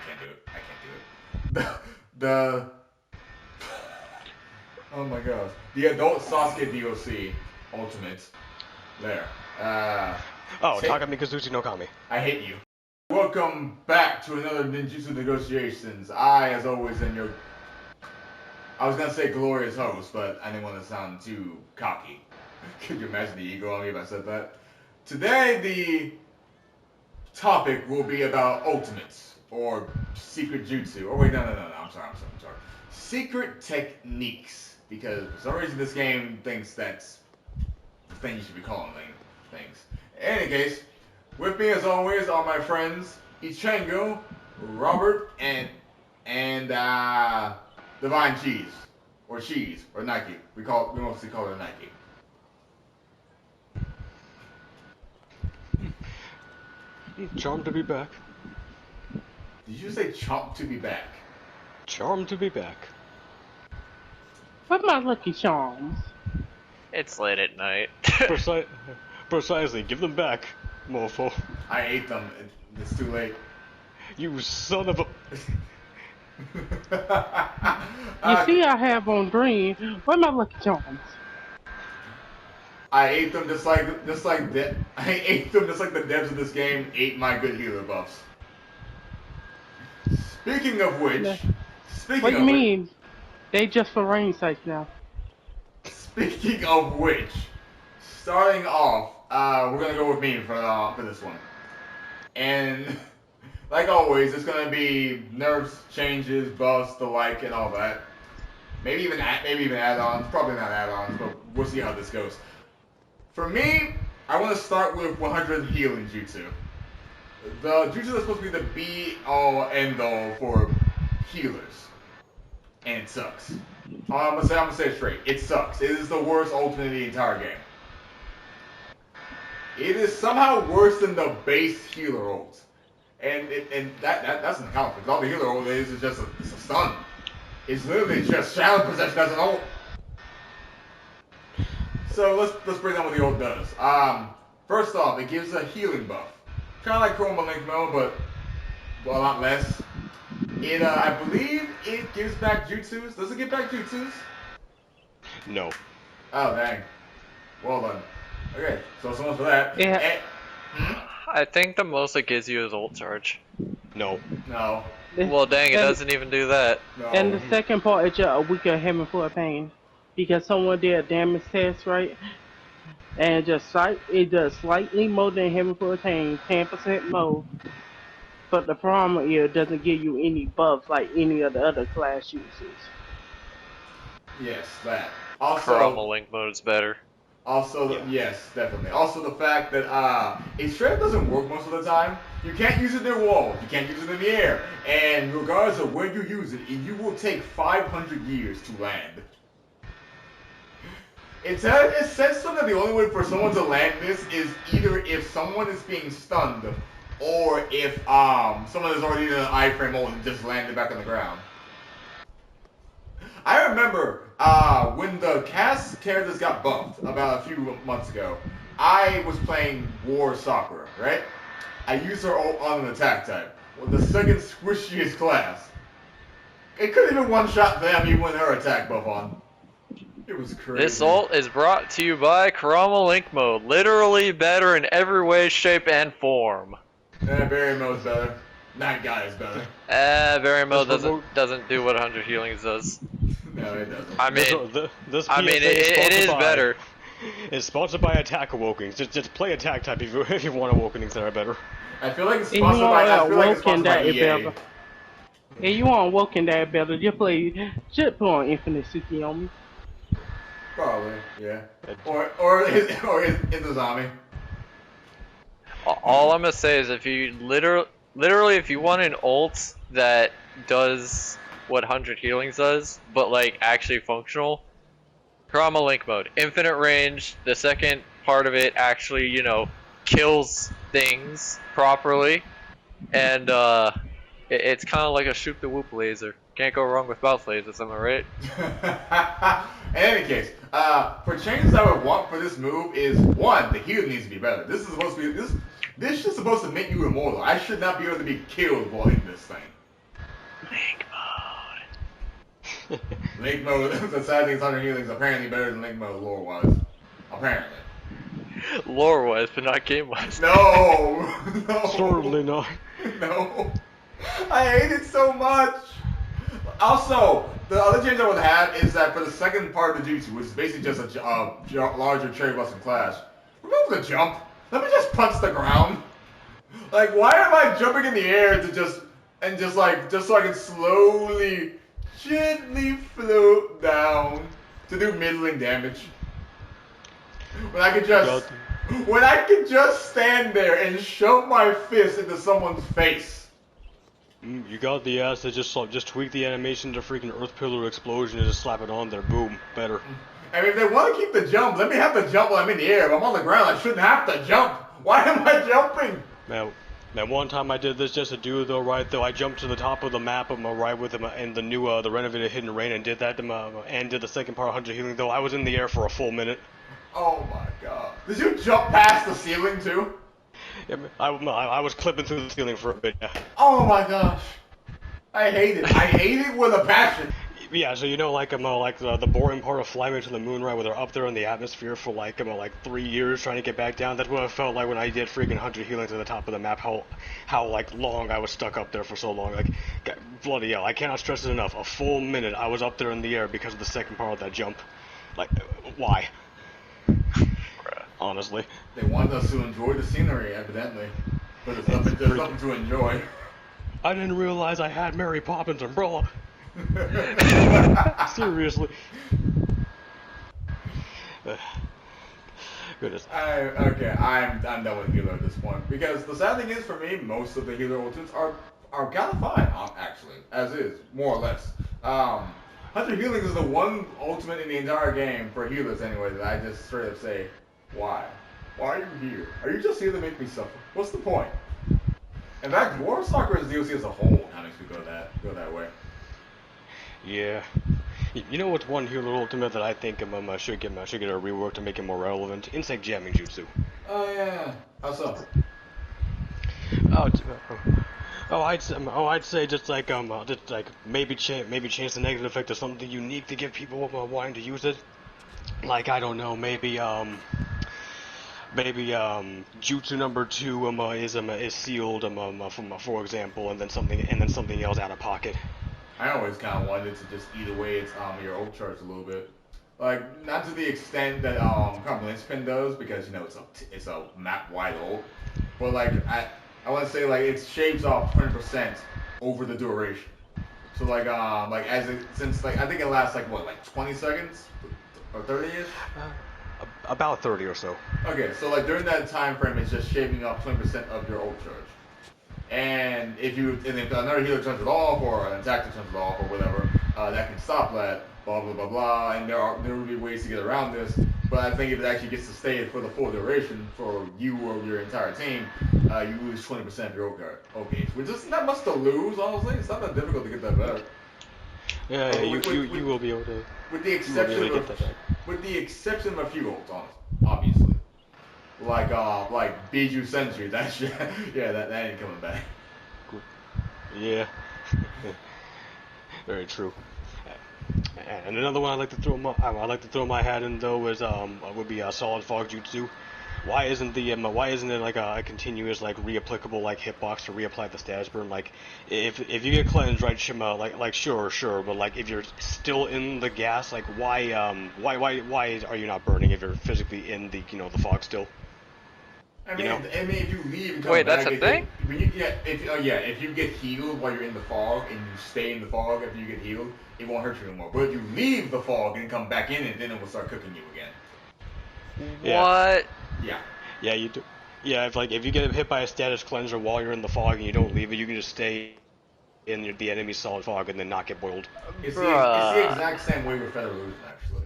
can't do it. I can't do it. The oh my gosh. The adult Sasuke DLC Ultimate. There. Oh, Say, Takami Kazuchi no Kami. I hate you. Welcome back to another Ninjutsu Negotiations. I, as always, am your... I was gonna say glorious host, but I didn't want to sound too cocky. Could you imagine the ego on me if I said that? Today, the topic will be about ultimates, or secret jutsu. Oh wait, no, I'm sorry. Secret techniques. Because for some reason this game thinks that's the thing you should be calling things. In any case, with me as always are my friends Ichengo, Robert, and Divine Cheese, or Nike. We mostly call her Nike. Charmed to be back. Did you say chomp to be back? Charmed to be back. What my lucky charms? It's late at night. Precisely, give them back, mofo. I ate them. It's too late. You son of a... You see, I have on green. What my lucky charms? I ate them just like I ate them just like the devs of this game ate my good healer buffs. Speaking of which, What do you mean? They just for rain sites now. Speaking of which, starting off, we're gonna go with me for this one, and like always, it's gonna be nerfs, changes, buffs, the like, and all that. Maybe even add-ons. Probably not add-ons, but we'll see how this goes. For me, I want to start with 100 healing jutsu. The jutsu is supposed to be the be-all, end-all for healers, and it sucks. I'm gonna say it straight. It sucks. It is the worst ultimate in the entire game. It is somehow worse than the base healer ult, and that doesn't count because all the healer ult is just a stun. It's literally just shadow possession as an ult. So let's break down what the ult does. First off, it gives a healing buff, kind of like Chroma Link mode, but a lot less. It I believe it gives back jutsus. Does it give back jutsus? No. Oh dang. Well done. Okay, so much for that. Yeah. I think the most it gives you is ult charge. No. No. Well, dang, it doesn't even do that. No. And the second part is just a weaker Heaven for a Pain. Because someone did a damage test, right? And it does slightly more than Heaven for a Pain, 10% more. But the problem is it doesn't give you any buffs like any of the other class uses. Yes, that. Also, Chroma Link mode is better. Yes, definitely. Also, the fact that it straight up doesn't work most of the time. You can't use it near walls. You can't use it in the air. And regardless of where you use it, you will take 500 years to land. It says that the only way for someone to land this is either if someone is being stunned, or if someone is already in an iframe ult and just landed back on the ground. I remember when the cast characters got buffed about a few months ago. I was playing War Sakura, right? I used her ult on an attack type, with the second squishiest class. It couldn't even one-shot them even with her attack buff on. It was crazy. This ult is brought to you by Chroma Link mode. Literally better in every way, shape, and form. Barry mode's better. That guy is better. Barry mode doesn't do what 100 healings does. No, it doesn't. I mean, this it is better. It's sponsored by Attack Awakenings. Just play Attack type if you want Awakenings that are better. I feel like it's sponsored by EA. Better. If you want Woken that better, just put on Infinite Suki on me. Probably, yeah. Or in the zombie. All I'm gonna say is if you literally if you want an ult that does what 100 healings does, but like actually functional, Chroma Link mode. Infinite range, the second part of it actually, you know, kills things properly, and it's kind of like a shoot the whoop laser. Can't go wrong with mouth lasers, am I right? In any case, for changes I would want for this move is one, the healing needs to be better. This is supposed to be This is supposed to make you immortal. I should not be able to be killed while in this thing. Link mode. Link mode, the sad thing is 100 healing is apparently better than Link mode lore-wise. Apparently. Lore-wise, but not game-wise. No! No! Certainly not. No. I hate it so much. Also, the other change I would have is that for the second part of the jutsu, which is basically just a larger cherry blossom clash, remove the jump. Let me just punch the ground. Like, why am I jumping in the air to just so I can slowly, gently float down to do middling damage? When I could just stand there and shove my fist into someone's face. You got the ass to just tweak the animation to freaking Earth Pillar Explosion and just slap it on there. Boom. Better. I mean, if they want to keep the jump, let me have the jump while I'm in the air. If I'm on the ground, I shouldn't have to jump. Why am I jumping? Man, one time I did this just to do though, right? Though I jumped to the top of the map right with him in the new, the renovated Hidden Rain and did that and did the second part 100 healing. Though I was in the air for a full minute. Oh my god! Did you jump past the ceiling too? Yeah, I was clipping through the ceiling for a bit. Yeah. Oh my gosh! I hate it. I hate it with a passion. Yeah, so you know, like the boring part of flying into the moon, right, where they're up there in the atmosphere for like 3 years trying to get back down. That's what it felt like when I did freaking 100 healing to the top of the map. How like long I was stuck up there for so long. Like, bloody hell, I cannot stress it enough. A full minute I was up there in the air because of the second part of that jump. Like, why? Honestly. They want us to enjoy the scenery, evidently, but there's nothing to enjoy. I didn't realize I had Mary Poppins' umbrella. Seriously. Goodness. I'm done with healer at this point because the sad thing is for me, most of the healer ultimates are kind of fine, actually, as is, more or less. 100 healing is the one ultimate in the entire game for healers anyway that I just straight up say, why? Why are you here? Are you just here to make me suffer? What's the point? In fact, War Stalker's DLC as a whole kind of should go that way. Yeah. You know what's one healer ultimate that I think should get a rework to make it more relevant? Insect jamming jutsu. Oh yeah. How so? I'd say just like maybe change the negative effect to something unique to give people wanting to use it. Like, I don't know, maybe jutsu number 2 is sealed for example, and then something else out of pocket. I always kind of wanted to just eat away its your ult charge a little bit, like not to the extent that Linchpin does, because you know it's a map wide ult, but like I want to say like it shaves off 20% over the duration. So like since I think it lasts like 20 seconds or 30ish. About 30 or so. Okay, so like during that time frame, it's just shaving off 20% of your ult charge. And if another healer turns it off, or an attacker turns it off, or whatever, that can stop that. Blah blah blah blah. And there will be ways to get around this. But I think if it actually gets to stay for the full duration for you or your entire team, you lose 20% of your ult gauge, which is not much to lose. Honestly, it's not that difficult to get that back. Yeah, you will be able to. With the exception of a few ults, obviously. Like Bijou Sentry, that shit, yeah, that ain't coming back. Yeah. Very true. And another one I like to throw my hat in though is would be Solid Fog Jutsu. Why isn't it like a continuous like reapplicable like hitbox to reapply the status burn? Like if you get cleansed, right, Shima, like sure, but like if you're still in the gas, like why are you not burning if you're physically in the the fog still? I mean, if you leave and come Wait, back, that's a thing? If you get healed while you're in the fog and you stay in the fog after you get healed, it won't hurt you anymore. But if you leave the fog and come back in it, then it will start cooking you again. Yeah. What? Yeah. Yeah, you do. Yeah, if you get hit by a status cleanser while you're in the fog and you don't leave it, you can just stay in the enemy's solid fog and then not get boiled. It's the exact same way with Feather Illusion, actually.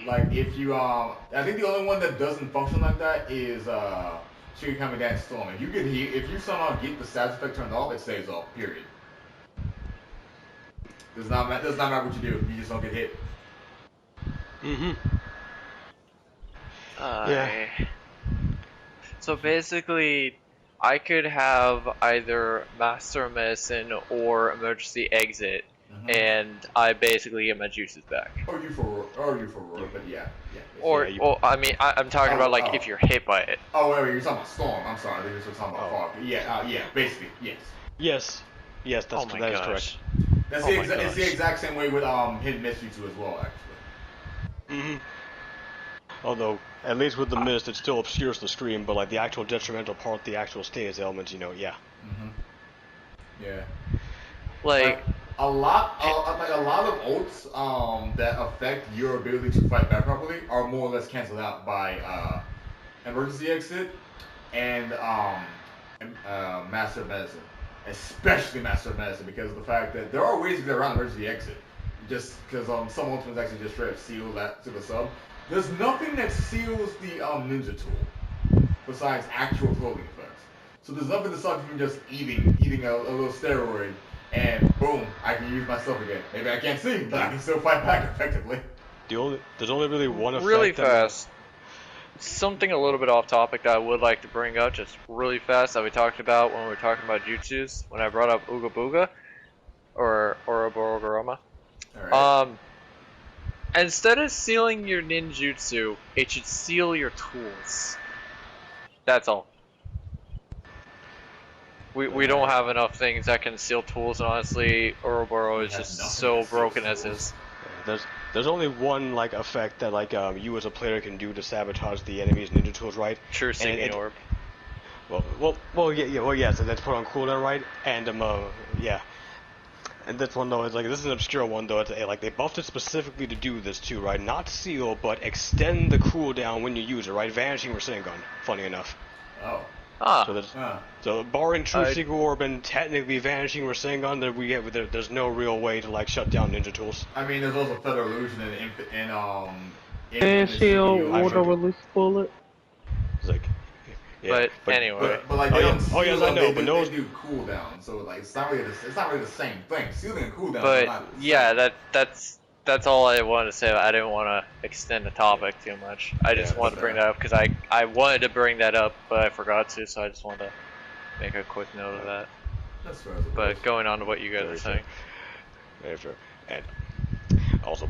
Like if you I think the only one that doesn't function like that is Shigekami Dance Storm. If you somehow get the status effect turned off, it stays off. Period. Does not matter what you do. You just don't get hit. Mm-hmm. Yeah. So basically, I could have either Master Medicine or Emergency Exit, and I basically get my juices back. Or you for roar, but yeah. Or, you- well, I mean, I'm talking Oh, about like oh. if you're hit by it. Oh, wait, you're talking about storm. I'm sorry, I think you're talking about Oh. fog. Yeah, basically, yes. Yes, Oh my that is gosh. correct. That's Oh my it's the gosh. exact same way with hidden mystery too as well, actually. Mm-hmm. Although, at least with the mist, it still obscures the screen, but like the actual detrimental part, the actual status elements, yeah. Yeah. Like, a lot of ults that affect your ability to fight back properly are more or less canceled out by emergency exit and master medicine, especially master medicine, because of the fact that there are ways to get around emergency exit. Just because some ultimates actually just straight up seal that to the sub. There's nothing that seals the ninja tool besides actual clothing effects. So there's nothing to stop you from just eating a little steroid, and boom, I can use myself again. Maybe I can't see, but I can still fight back effectively. There's only really one effect. really fast. Something a little bit off topic that I would like to bring up, just really fast, that we talked about when we were talking about jutsus, when I brought up Ooga Booga, or Ouroboros. Alright. Instead of sealing your ninjutsu, it should seal your tools. That's all. We don't have enough things that can seal tools, and honestly, Ouroboros is just so broken as is. There's only one like effect that like you as a player can do to sabotage the enemy's ninja tools, right? True Singing Orb. Yeah. So that's put on cooldown, right? And yeah. And this one though is like, this is an obscure one though. It's like they buffed it specifically to do this too, right? Not seal, but extend the cooldown when you use it, right? Vanishing Rasengan. Funny enough. Oh. So barring True Secret Orb and technically Vanishing Rasengan, that there's no real way to like shut down ninja tools. I mean, there's also Feather Illusion And shield, water release bullet. It's like, yeah, but anyway. But like they don't seal yes, them, I know, they but do cooldown, so like it's not really the same thing. Sealing and cooldown. But yeah, that's all I wanted to say. I didn't want to extend the topic too much. I just wanted to bring that up because I wanted to bring that up, but I forgot to, so I just wanted to make a quick note of that. That's fair. But going on to what you guys are saying. Very fair. And also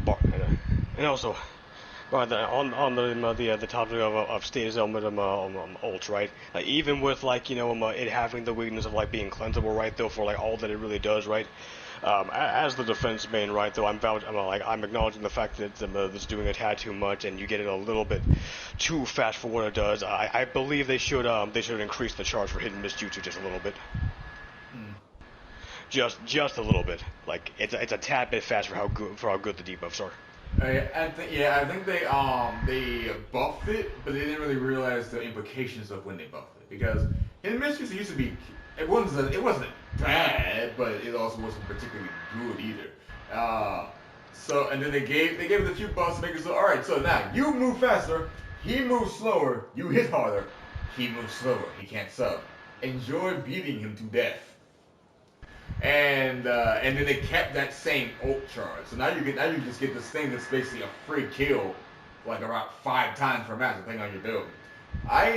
on the topic of status element ults, right? Like even with like it having the weakness of like being cleansable, right? Though for like all that it really does, right? As the defense main, right? Though I'm acknowledging the fact that it's doing a tad too much, and you get it a little bit too fast for what it does. I believe they should increase the charge for hidden misjutsu just a little bit. Just a little bit. Like it's a tad bit fast for how good the debuffs are. I think they buffed it, but they didn't really realize the implications of when they buffed it, because Hidden Mistress used to be it wasn't bad, but it also wasn't particularly good either. So and then they gave it a few buffs to make it so, all right, so now you move faster, he moves slower, you hit harder, he moves slower, he can't sub. Enjoy beating him to death. And then they kept that same ult charge. So now you just get this thing that's basically a free kill, like around 5 times per match, depending on your build. I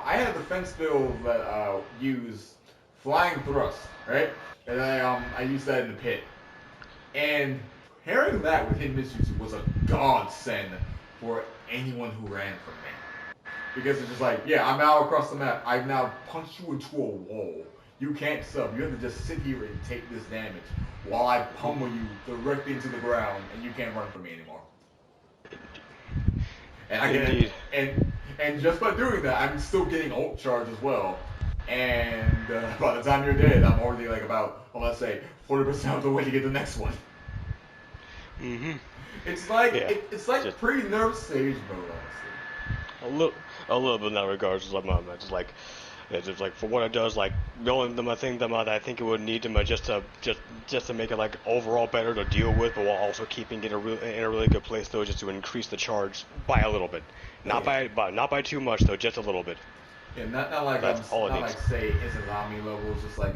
had a defense build that used flying thrust, right? And I used that in the pit. And pairing that with hidden misjutsu was a godsend for anyone who ran from me, because it's just like, yeah, I'm now across the map. I've now punched you into a wall. You can't sub. You have to just sit here and take this damage while I pummel you directly into the ground, and you can't run from me anymore. And and just by doing that, I'm still getting ult charge as well. And by the time you're dead, I'm already like about, let's say, 40% of the way to get the next one. It's like it's like pre-nerf stage mode, honestly. A little bit in that regard. Just like for what it does, like the only thing that I think it would need to just to make it like overall better to deal with, but while also keeping it in a really good place though, just to increase the charge by a little bit, not by too much though, just a little bit. Yeah, not like That's all it needs. Like say Izanami level, just like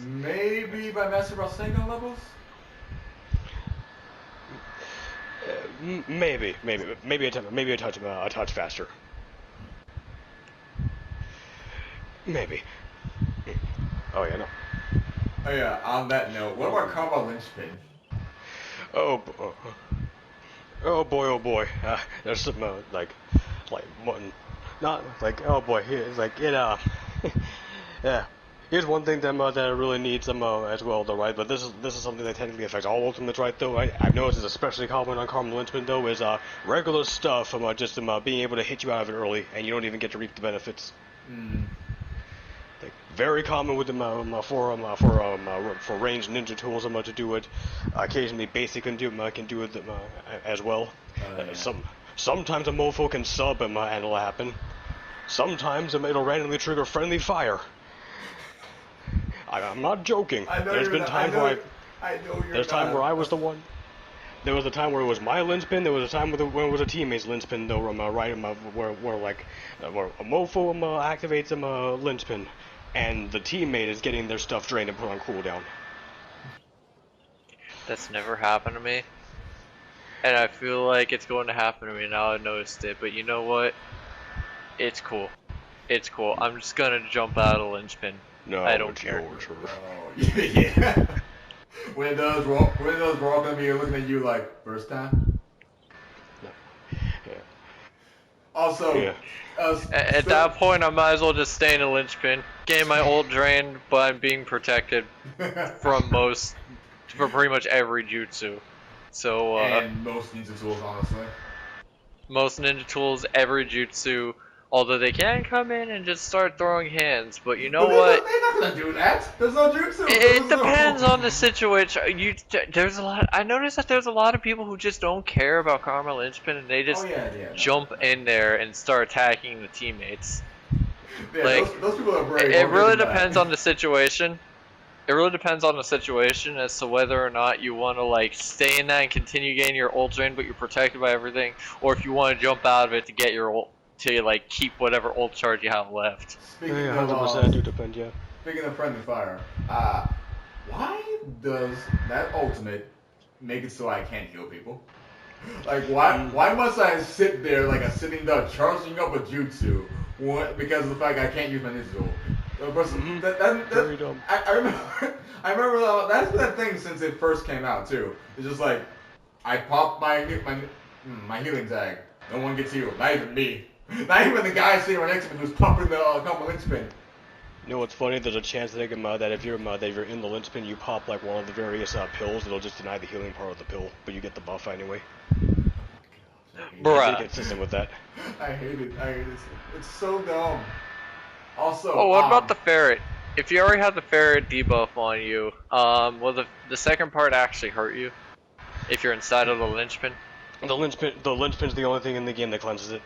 maybe by Master Rasengan levels. Maybe a touch faster. Maybe. Oh yeah, no. Oh yeah. On that note, what about Karma Lynchpin? Oh, oh boy, oh boy. There's some like one, not like oh boy. It's like it yeah. Here's one thing that really needs them as well, though, right? But this is something that technically affects all ultimates, right? Though, right? I've noticed it's especially common on Carmel Lynchman, though, is regular stuff from just being able to hit you out of it early, and you don't even get to reap the benefits. Like, very common with them for ranged ninja tools to do it. Occasionally, basic can do it as well. Yeah. Sometimes a mofo can sub and it'll happen. Sometimes it'll randomly trigger friendly fire. I'm not joking. There's been times where I was the one. There was a time where it was my linchpin. There was a time when it was a teammate's linchpin, though. Where a mofo activates a linchpin, and the teammate is getting their stuff drained and put on cooldown. That's never happened to me, and I feel like it's going to happen to me now. I noticed it, but you know what? It's cool. It's cool. I'm just gonna jump out of linchpin. No, I don't care. Oh, yeah. When it does, we're all gonna be looking at you like, first time? No. Yeah. Also, yeah. At that point, I might as well just stay in a linchpin. Getting my ult drained, but I'm being protected from pretty much every jutsu. So, and most ninja tools, honestly. Most ninja tools, every jutsu. Although they can come in and just start throwing hands, but you know what? They're not gonna do that. There's no jutsu. It depends on the situation. There's a lot. I noticed that there's a lot of people who just don't care about Karma Lynchpin, and they just jump in there and start attacking the teammates. Yeah, like those people are very. It really depends on the situation. It really depends on the situation as to whether or not you want to like stay in that and continue getting your ult drained, but you're protected by everything, or if you want to jump out of it to get your ult. To like keep whatever ult charge you have left. Speaking 100% do depend, yeah. Speaking of friendly fire, why does that ultimate make it so I can't heal people? Like why must I sit there like a sitting duck charging up a jutsu because of the fact I can't use my ninja? Very dumb. I remember that's been a thing since it first came out too. It's just like I pop my healing tag. No one gets healed. Not even me. Not even the guy sitting right next to me who's pumping the Karma Lynchpin. You know what's funny? There's a chance that if you're in the linchpin, you pop like one of the various pills. It'll just deny the healing part of the pill, but you get the buff anyway. Bruh. Be consistent with that. I hate it. It's so dumb. Also. Oh, what about the ferret? If you already have the ferret debuff on you, will the second part actually hurt you? If you're inside of the linchpin? The linchpin's the only thing in the game that cleanses it.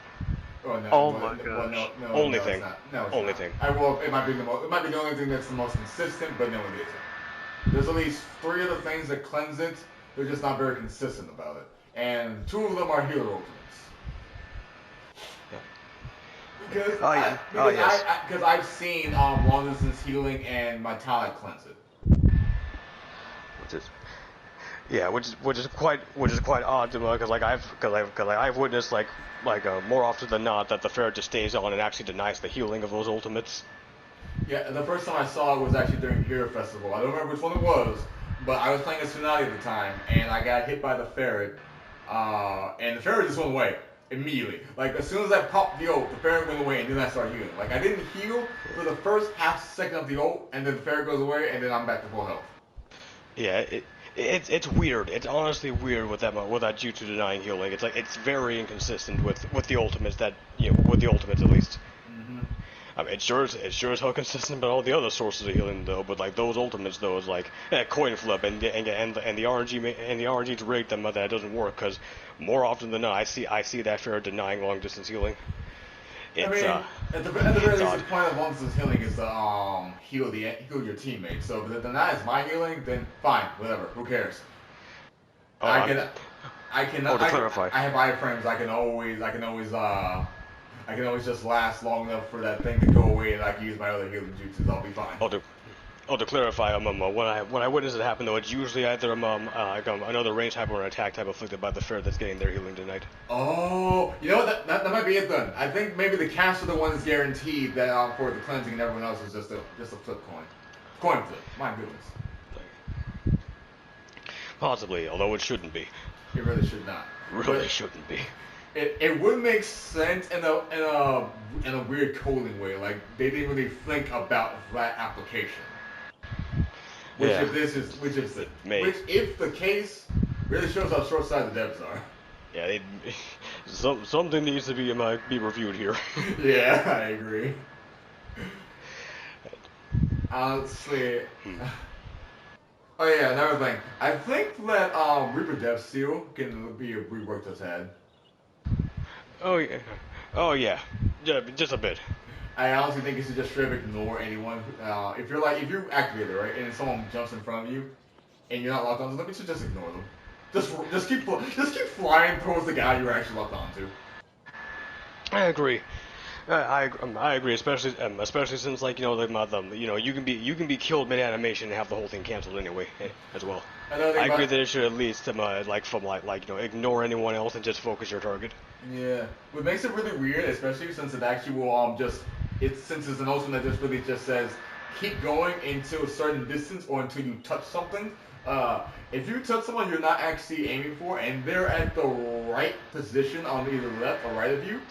Oh, no, oh my gosh. Only thing. Only thing. It might be the only thing that's the most consistent, but no, it isn't. There's at least 3 other things that cleanse it. They're just not very consistent about it, and 2 of them are healer ultimates. Yeah. Because I've seen long distance healing and metallic cleanse it. Which is quite odd because I've witnessed more often than not that the ferret just stays on and actually denies the healing of those ultimates. Yeah, the first time I saw it was actually during Hero Festival. I don't remember which one it was, but I was playing a Tsunade at the time, and I got hit by the ferret, and the ferret just went away immediately. Like, as soon as I popped the ult, the ferret went away, and then I started healing. Like, I didn't heal for the first half second of the ult, and then the ferret goes away, and then I'm back to full health. Yeah, it's weird. It's honestly weird with that jutsu denying healing. It's like it's very inconsistent with the ultimates with the ultimates at least. I mean, it sure is how consistent about all the other sources of healing though. But like those ultimates though is like coin flip and the RNG's rigged them that it doesn't work because more often than not I see that ferret denying long distance healing. It's, at the very least, the point of long distance healing is to heal your teammates. So if it denies my healing, then fine, whatever. Who cares? I can. To clarify, I have iframes. I can always just last long enough for that thing to go away, and I can use my other healing jutsus. I'll be fine. Oh, to clarify, when I witness it happen though, it's usually either another range type or an attack type afflicted by the fair that's getting their healing tonight. Oh, you know what? That might be it then. I think maybe the casts are the ones guaranteed that for the cleansing and everyone else is just a flip coin. Coin flip. My goodness. Possibly, although it shouldn't be. It really should not. Really shouldn't be. It would make sense in a weird coding way. Like they didn't really think about that application. Which if the case really shows how short-sighted the devs are. Yeah, something needs to be reviewed here. Yeah, I agree. Honestly. Oh yeah, another thing. I think that Reaper Death Seal can be reworked as head. Oh yeah, just a bit. I honestly think you should just straight up ignore anyone. If you activate it right, and someone jumps in front of you, and you're not locked onto them, you should just ignore them. Just keep flying towards the guy you're actually locked onto. I agree. I agree, especially since you can be killed mid animation and have the whole thing canceled anyway as well. I agree that it should at least ignore anyone else and just focus your target. Yeah, what makes it really weird, especially since it actually will since it's an ultimate that just really just says keep going until a certain distance or until you touch something. If you touch someone you're not actually aiming for and they're at the right position on either left or right of you,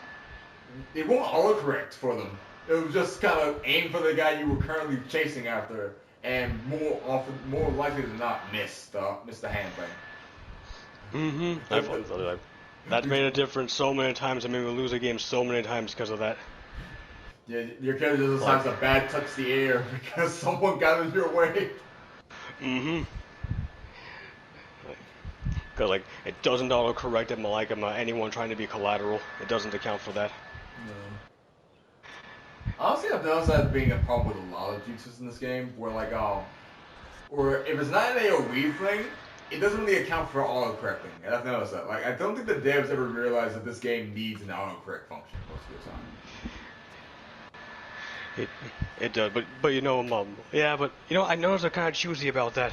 it won't autocorrect for them. It will just kind of aim for the guy you were currently chasing after, and more likely than not, miss the hand thing. Mm-hmm. That made a difference so many times. I made me lose a game so many times because of that. Yeah, your character just has a bad touch the air because someone got in your way. Mm-hmm. Because it doesn't autocorrect anyone trying to be collateral. It doesn't account for that. No. Honestly, I've noticed that being a problem with a lot of jutsus in this game, where or if it's not an AoE thing, it doesn't really account for auto-correcting. And I've noticed that. I don't think the devs ever realized that this game needs an auto-correct function most of the time. It does, but I noticed they're kind of choosy about that.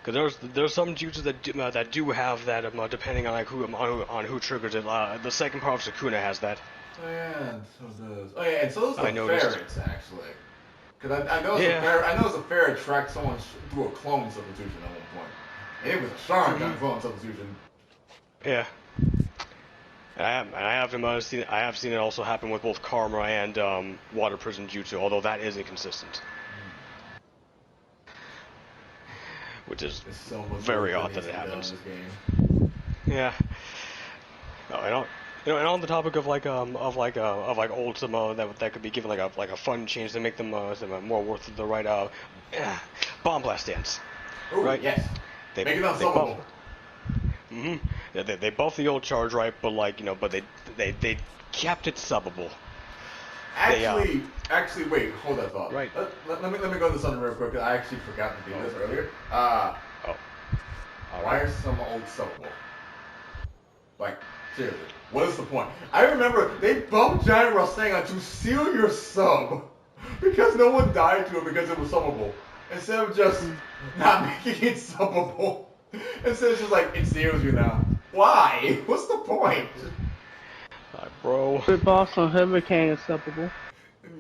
Because there's some jutsus that do have that depending on who triggers it. The second part of Sukuna has that. Oh yeah, so does. Oh yeah, and so does the ferrets actually. Because I noticed a ferret tracked someone through a clone substitution at one point. And it was a Sharingan clone substitution. Yeah. I have seen it also happen with both Karma and Water Prison Jutsu, although that is inconsistent. Which is so very odd that it happens. Yeah. Oh, and on the topic of ults that could be given like a fun change to make them more worth the right bomb blast stance. Ooh, right? Yes. Make it unsolvable. Mm-hmm. Yeah, they buffed the old charge right, but they kept it subbable. Actually, wait, hold that thought. Right. Let me go to this one real quick. I actually forgot to do this earlier. Why are some old subbable? Seriously, what is the point? I remember they bumped Giant Rasengan to seal your sub because no one died to it because it was subbable. Instead of just not making it subbable. Instead it's just it seals you now. Why? What's the point? Bro. The boss on Hurricane is subbable.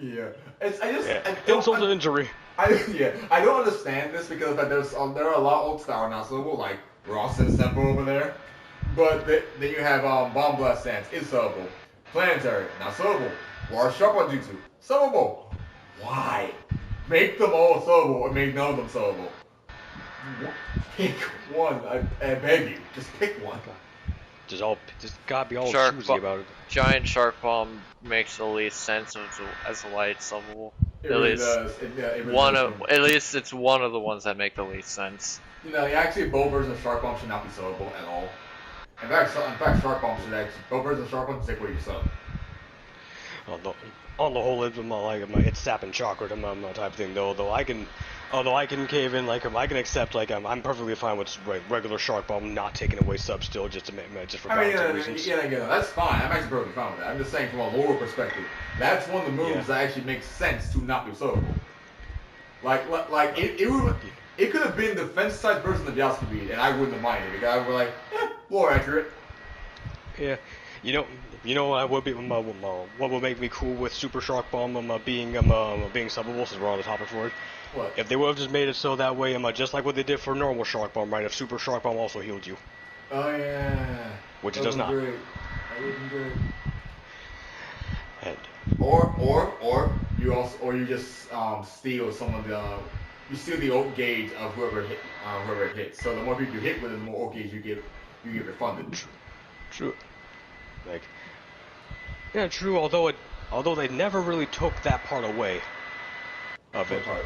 Yeah. Insult to injury. I don't understand this because there are a lot of ults that are not subbable, like Ross and Sempo over there. But then you have Bomb Blast Stance, is subbable. Planetary, not subbable. Water Sharp Jutsu, subbable. Why? Make them all subbable and make none of them subbable. Pick one. I beg you. Just pick one. Just gotta be all choosy about it. Giant Shark Bomb makes the least sense as a light subbable. It really does. At least it's one of the ones that make the least sense. Actually, both versions of Shark Bomb should not be subbable at all. In fact, Shark Bomb should actually both versions of Shark Bomb take away your sub. On the whole, it's sap and chakra type thing though. I can cave in, I can accept, I'm perfectly fine with regular Shark Bomb not taking away sub still, just for balance reasons. Yeah, that's fine. I'm actually perfectly fine with that. I'm just saying from a lore perspective, that's one of the moves that actually makes sense to not be subbable. Like it could have been the fence side version of Yasuke bead, and I wouldn't have minded because I would be like, more accurate. Yeah, you know, what would be what would make me cool with Super Shock Bomb being subbable, since we're on the topic for it. What? If they would have just made it so that way, just like what they did for normal Shock Bomb, right? If Super Shock Bomb also healed you. Oh yeah. Which it does not. Great. That would be great. And or you just steal some of the you steal the ult gauge of whoever it hits. So the more people you hit with it, the more ult gauge you get refunded. True. Like, yeah, true. Although they never really took that part away of it. Part.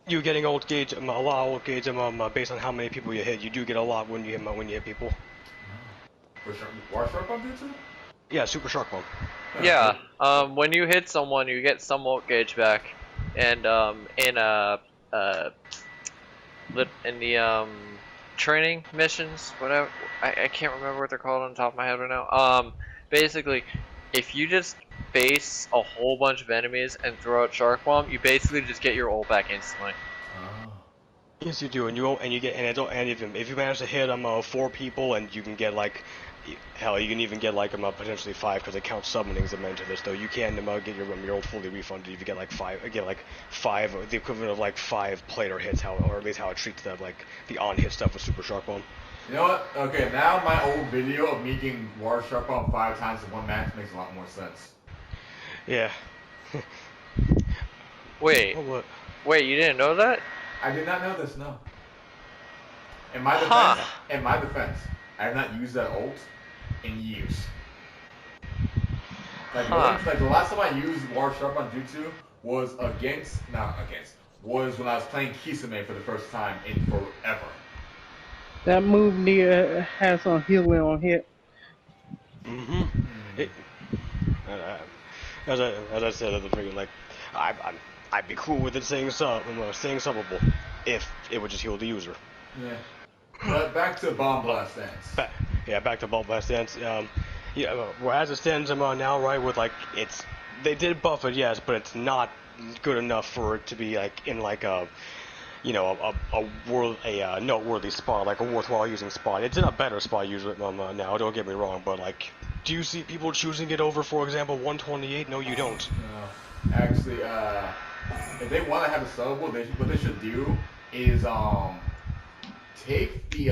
You getting ult gauge, a lot of ult gauge, based on how many people you hit. You do get a lot when you hit people. War Shark Bomb do too? Yeah, Super Shark Bomb. Yeah. When you hit someone, you get some ult gauge back, and in the training missions, whatever, I can't remember what they're called on the top of my head right now. Basically, if you just face a whole bunch of enemies and throw out Shark Bomb, you basically just get your ult back instantly. Oh. Yes, you do, and if you manage to hit 4 people, and you can get like, hell, you can even get like potentially 5 because it counts summonings into this. Though you can get your ult fully refunded if you get like 5, the equivalent of like 5 plater hits, or at least how it treats the on hit stuff with Super Shark Bomb. You know what? Okay, now my old video of me getting War Shark Bomb 5 times in one match makes a lot more sense. Yeah. Wait. Oh, what? Wait, you didn't know that? I did not know this, no. In my defense, I have not used that ult in years. Like the last time I used War Sharp on Jutsu was was when I was playing Kisame for the first time in forever. That move has some healing on hit. Mm-hmm. As I said at the beginning, like I'd be cool with it saying subbable if it would just heal the user. Yeah. But back to Bomb Blast Dance. Back to Bomb Blast Dance. As it stands now, right? With like they did buff it, yes, but it's not good enough for it to be like in like a noteworthy spot, like a worthwhile using spot. It's in a better spot usually now. Don't get me wrong, but like, do you see people choosing it over, for example, 128? No, you don't. No, actually, if they want to have a subbable, what they should do is take the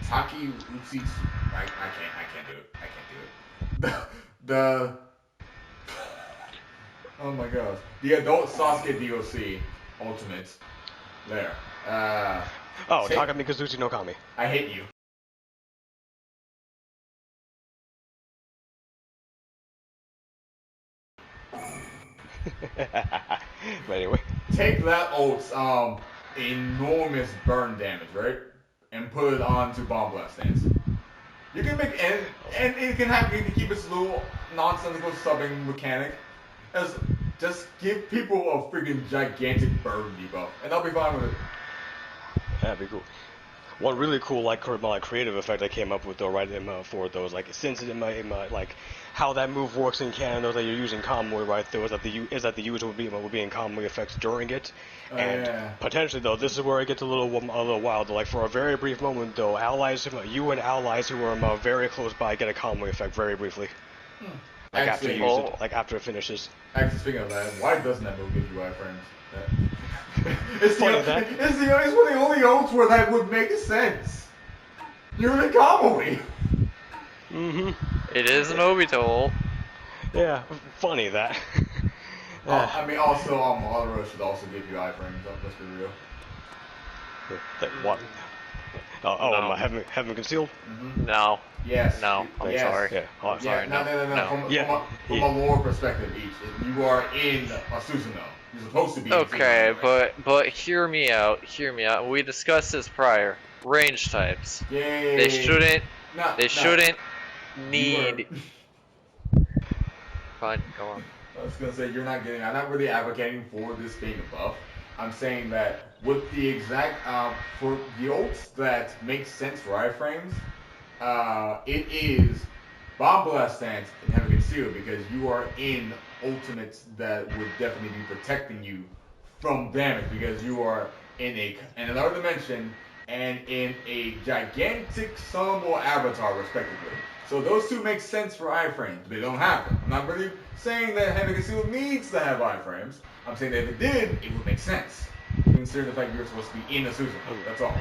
Taki Utsi. I can't do it. The oh my gosh, the adult Sasuke DOC Ultimate. There. Takami Kazuchi no Kami. I hate you. But anyway. Take that ult's enormous burn damage, right? And put it onto Bomb Blast Dance. You can make and you can keep its little nonsensical subbing mechanic. Just give people a freaking gigantic burn debuff, and I'll be fine with it. That'd be cool. One really cool creative effect I came up with though, right, for those, like, since like how that move works in canon, though, that you're using Kamui, right? There was that the user would be in Kamui effects during it, potentially though, this is where it gets a little wild. Like for a very brief moment though, you and allies who are very close by get a Kamui effect very briefly. Like actually, after it finishes. Actually, speaking of that, why doesn't that move give you iframes? It's one of the only ults where that would make sense. You're in Kamui. Mm-hmm. It is an Obito ult. Yeah, funny that. I mean, also, Madara should also give you iframes. Let's be real. What? No. Heaven concealed? Mm-hmm. No. Yes. No. I'm sorry. Yeah. Oh, I'm sorry. No. From a lore perspective, you are in a Susanoo. You're supposed to be. Okay, but hear me out. We discussed this prior. Range types. Yay. They shouldn't need. Fine, go on. I was gonna say I'm not really advocating for this being a buff. I'm saying that with the exact for the ults that make sense for iframes, it is Bomb Blast Stance and Heaven Concealed because you are in ultimates that would definitely be protecting you from damage because you are in another dimension and in a gigantic summable avatar, respectively. So those two make sense for iframes. They don't have them. I'm not really saying that Heavy Concealed needs to have iframes. I'm saying that if it did, it would make sense. Considering the fact you're supposed to be in a Susan. That's all.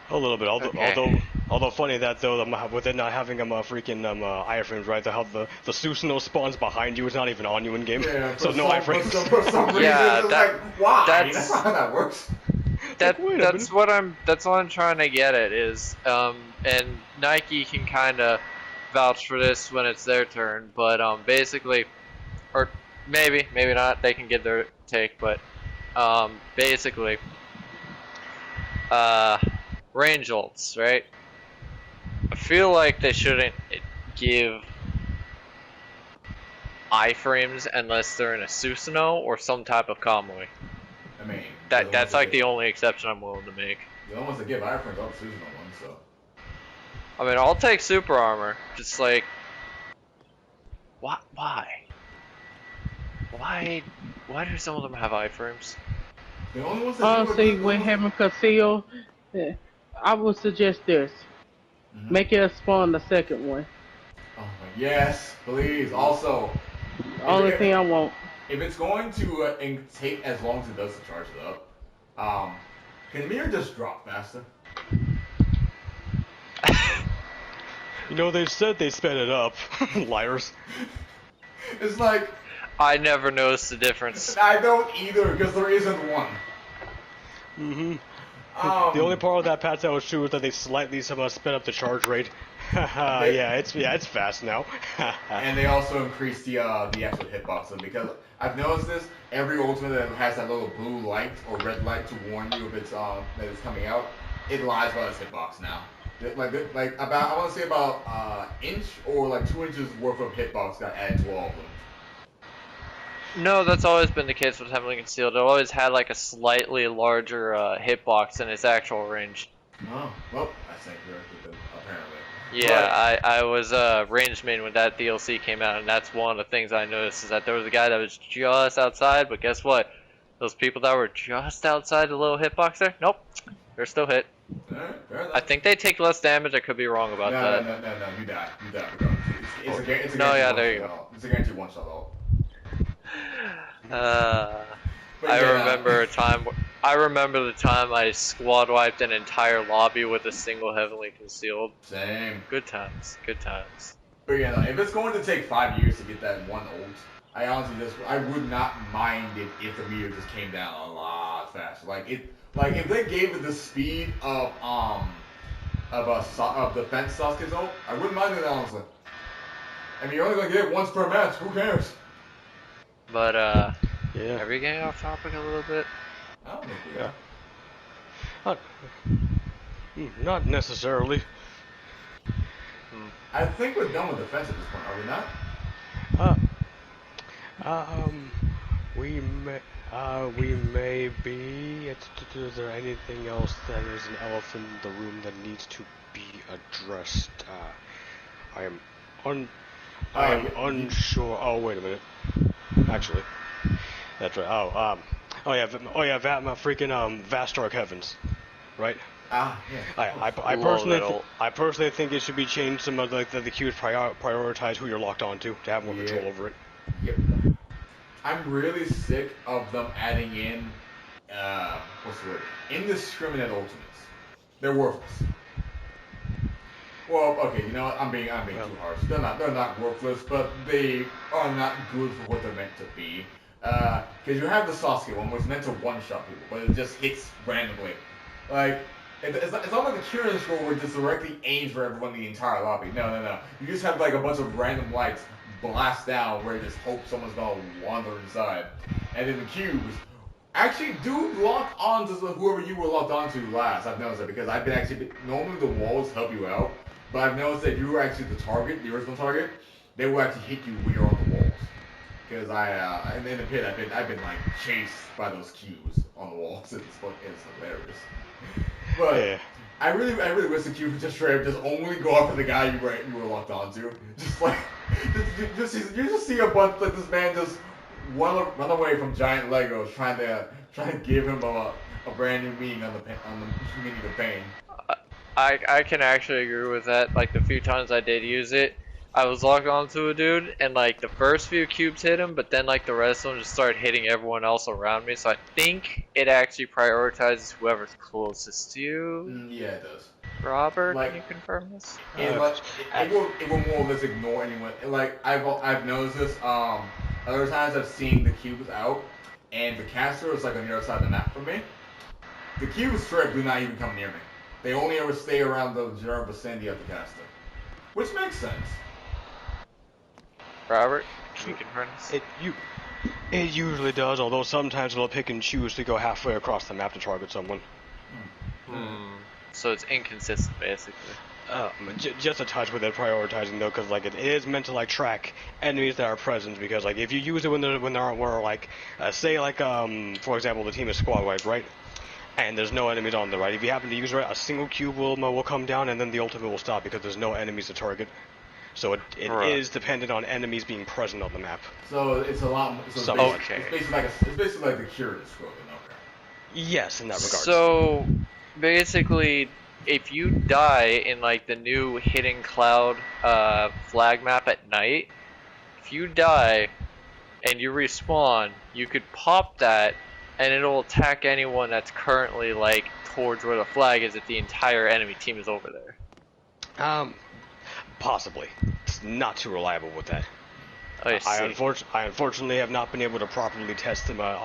A little bit, Okay. although funny that though, with it not having freaking iframes, right? How the Susanoo spawns behind you is not even on you in game, Yeah, so no iframes. For some reason, Yeah, it's like, why? That's that's not how that works. Wait a that's minute. what I'm trying to get at is and Nike can kind of vouch for this when it's their turn, but basically, or maybe not, they can give their take, but basically uh range ults, right? I feel like they shouldn't give iframes unless they're in a Susanoo or some type of Kamui. I mean, That's like the only exception I'm willing to make. the only ones that give iframes are the Susan ones, so. I mean, I'll take super armor. Just like, why? Why do some of them have iframes? The only ones that Honestly, do with having conceal, I would suggest this. Mm-hmm. Make it spawn the second one. Oh my, yes, please. Also, Only thing I want. if it's going to take as long as it does to charge it up, can mirror just drop faster? You know, they said they sped it up, liars. It's like, I never noticed the difference. I don't either, because there isn't one. Mm-hmm. The only part of that patch that was true is that they slightly sped up the charge rate. yeah, it's fast now. And they also increased the actual hitbox, so because I've noticed this, every ultimate that has that little blue light or red light to warn you if it's that it's coming out, it lies about its hitbox now. Like about, I want to say about inch or like 2 inches worth of hitbox got added to all of them. No, that's always been the case with heavily concealed. It always had like a slightly larger hitbox than its actual range. Oh, well, I think you're right, apparently. Yeah, I was range main when that DLC came out, and that's one of the things I noticed is that there was a guy that was just outside, but guess what? Those people that were just outside the little hitbox there, nope, they're still hit. Alright, fair enough. I think they take less damage. I could be wrong about that. No, you die. It's a No, yeah, guaranteed there you one go. shot. It's a guaranteed one shot all. But I yeah, remember a time. I remember the time I squad wiped an entire lobby with a single heavily concealed. Same. Good times. Good times. But yeah, no, if it's going to take 5 years to get that one ult, I would not mind it if the meter just came down a lot faster. Like if they gave it the speed of defense Sasuke's ult, I wouldn't mind it honestly. I mean, you're only gonna get it once per match. Who cares? But Yeah. are we getting off topic a little bit? I don't think we are. Not necessarily. I think we're done with defense at this point, are we not? We may be. Is there anything else that is an elephant in the room that needs to be addressed? I am unsure. Oh, wait a minute. Actually, that's right. Oh yeah, freaking Vast Dark Heavens, right? Yeah. I personally think it should be changed. Some of the queues prioritize who you're locked onto to have more control over it. Yep. I'm really sick of them adding in, what's the word? Indiscriminate ultimates. They're worthless. Well, okay, you know what? I'm being too harsh. They're not worthless, but they are not good for what they're meant to be. Because you have the Sasuke one, which is meant to one-shot people, but it just hits randomly. Like, it's not like the Kieran scroll where it just directly aims for everyone in the entire lobby. No. You just have like a bunch of random lights blast down where you just hope someone's gonna wander inside. And then the cubes actually do lock onto whoever you were locked onto last. I've noticed that because I've been normally the walls help you out, but I've noticed that if you were actually the target, the original target, they will actually hit you when you're on the walls. Because in the pit, I've been like chased by those cubes on the walls. It's hilarious. But yeah. I really wish the cube would just straight up just only go after the guy you were locked onto. Just like you just see a bunch like this man just run away from giant Legos trying to give him a brand new meaning on the meaning of pain. I can actually agree with that. Like the few times I did use it, I was locked onto a dude, and like the first few cubes hit him, but then like the rest of them just started hitting everyone else around me. So I think it actually prioritizes whoever's closest to you. Yeah, it does. Robert, Like, can you confirm this? it will more or less ignore anyone. Like I've noticed this. Other times I've seen the cubes out, and the caster is like on the other side of the map from me. The cubes straight do not even come near me. They only ever stay around the general vicinity of the caster, which makes sense. Robert, can you confirm this? It usually does, although sometimes it'll pick and choose to go halfway across the map to target someone. So it's inconsistent, basically. Just a touch with it prioritizing though, because like it is meant to like track enemies that are present. Because like if you use it when there aren't, where like say like for example the team is squad wiped, right? And there's no enemies on the right. If you happen to use it, a single cube will come down, and then the ultimate will stop because there's no enemies to target. So it is dependent on enemies being present on the map. So it's a lot. So it's basically like the curative scroll. Okay. Yes, in that regard. So basically, if you die in like the new Hidden Cloud flag map at night, if you die and you respawn, you could pop that, and it'll attack anyone that's currently like towards where the flag is if the entire enemy team is over there. Possibly. It's not too reliable with that. I unfortunately have not been able to properly test them on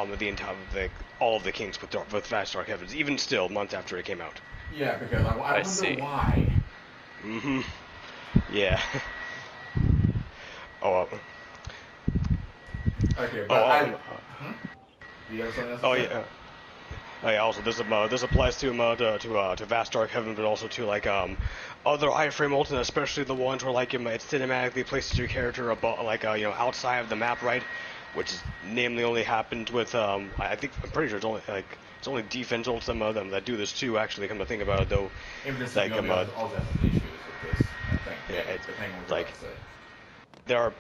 all of the kinks with Fast Dark Heavens, even still, months after it came out. Yeah, because I wonder why. Yeah. Okay, but do you have something else to say? Yeah. Also, this applies to Vast Dark Heaven, but also to like other iframe ults, and especially the ones where like it cinematically places your character above, like outside of the map, right? Which is namely only happened with I'm pretty sure it's only defense ults, some of them that do this too. Actually, come to think about it, though, like also has some issues with this. I think. Yeah, like there are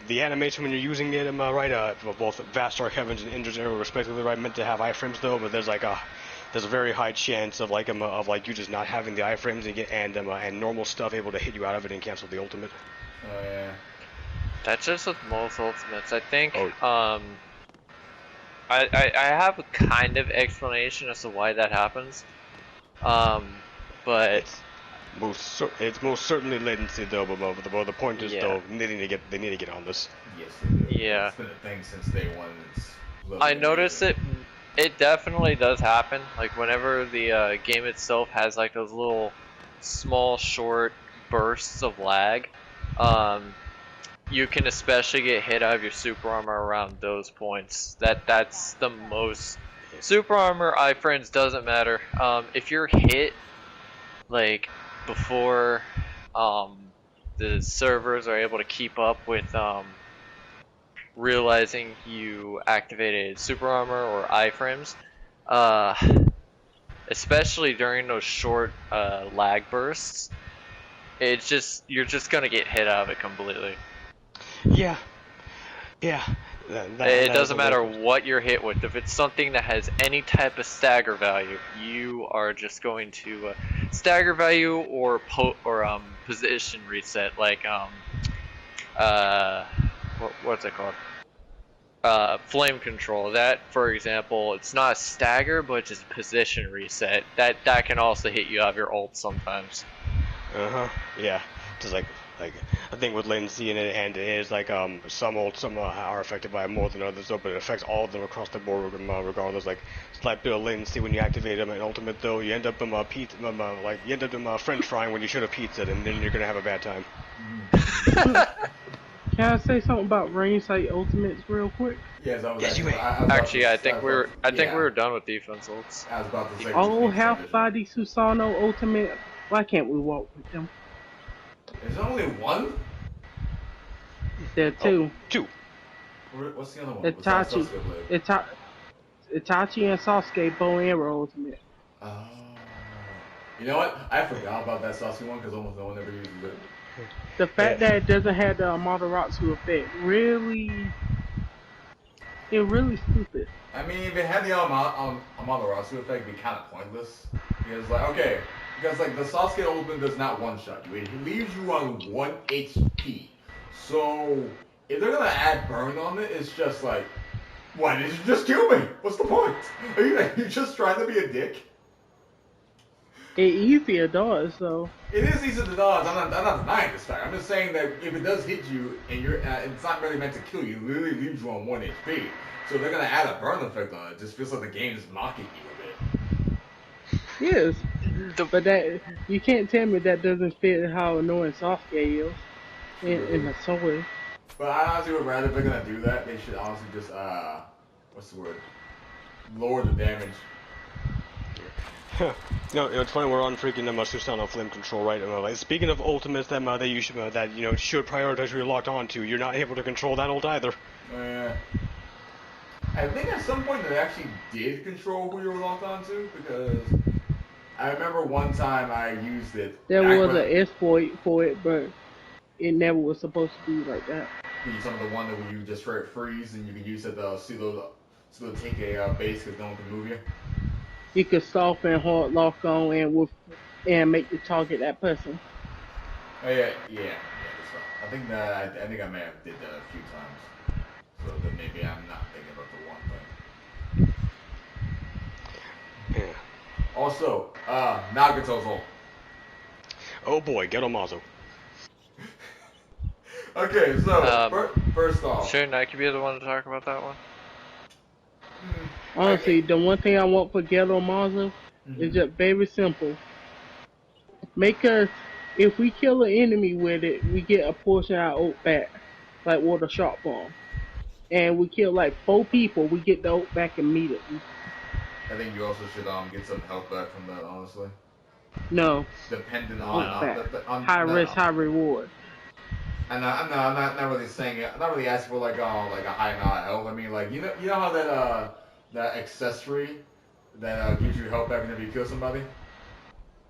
the animation when you're using it, right? Both Vast Dark Heavens and Ninjutsu respectively, right? Meant to have iframes though, but there's a very high chance of you just not having the iframes and normal stuff able to hit you out of it and cancel the ultimate. Oh yeah. That's just with most ultimates. I think I have a kind of explanation as to why that happens. But it's most certainly latency though. But the point is though they need to get on this. Yes, they do. Yeah. It's been a thing since day one. I noticed it. It definitely does happen. Like whenever the game itself has like those little small short bursts of lag, you can especially get hit out of your super armor around those points. That's the most. Super armor, iframes doesn't matter. If you're hit like before the servers are able to keep up with realizing you activated super armor or iframes, especially during those short lag bursts, you're just gonna get hit out of it completely. Yeah. It doesn't matter what you're hit with. If it's something that has any type of stagger value, you are just going to stagger value or position reset. Like what's it called? Flame control. That, for example, it's not a stagger, but it's just position reset. That can also hit you out of your ult sometimes. Yeah. Just like I think with latency in it, and it is like some are affected by it more than others, though, but it affects all of them across the board regardless. Like slight bit of latency when you activate them in ultimate, though, you end up French frying when you should have pizza, and then you're gonna have a bad time. Can I say something about range sight ultimates real quick? Yes, you may. I think we were done with defense ults. I was about to say. Oh, half body Susano ultimate. Why can't we walk with them? There's only one? There are two. Two. What's the other one? Itachi and Sasuke bow and arrow ultimate. Oh. You know what? I forgot about that Sasuke one because almost no one ever uses it. The fact that it doesn't have the Amaterasu effect really They're really stupid. I mean, if it had the Amaterasu effect, it'd be kind of pointless. Because, like, okay, because, like, the Sasuke ultimate does not one-shot you. It leaves you on 1 HP. So, if they're gonna add burn on it, it's just like, why did you just kill me? What's the point? Are you just trying to be a dick? It easier does, so. It is easy to dodge. I'm not denying this fact. I'm just saying that if it does hit you and it's not really meant to kill you, it literally leaves you on 1 HP. So if they're gonna add a burn effect on it. It just feels like the game is mocking you a bit. Yes. But that you can't tell me that doesn't fit how annoying Sasuke is in the story. But I honestly would rather if they're gonna do that, they should honestly just what's the word? Lower the damage. No, it's funny we're on freaking Susanoo Flame Control, right? Like, speaking of ultimates that that you should should prioritize who you're locked onto, you're not able to control that ult either. I think at some point they actually did control who you were locked onto because I remember one time I used it. There was an exploit for it, but it never was supposed to be like that. Some of the one that you just straight freeze and you can use it to take a base because no one can move you. You could soft and hard lock on and make the target that person. Oh yeah. That's right. I think I may have did that a few times. So then maybe I'm not thinking about the one thing. Yeah. Also, Nagato's ult. Oh boy, get Mazo. Okay, so first off, shouldn't I be the one to talk about that one? Honestly, the one thing I want for Ghetto Mazo is just very simple. Make us, if we kill an enemy with it, we get a portion of our ult back, like with a sharp bomb. And we kill like 4 people, we get the ult back immediately. I think you also should get some help back from that, honestly. No. Dependent on high risk, high reward. And I'm not really saying it. I'm not really asking for like a high amount of help. I mean, like you know how that accessory that gives you help back whenever you kill somebody.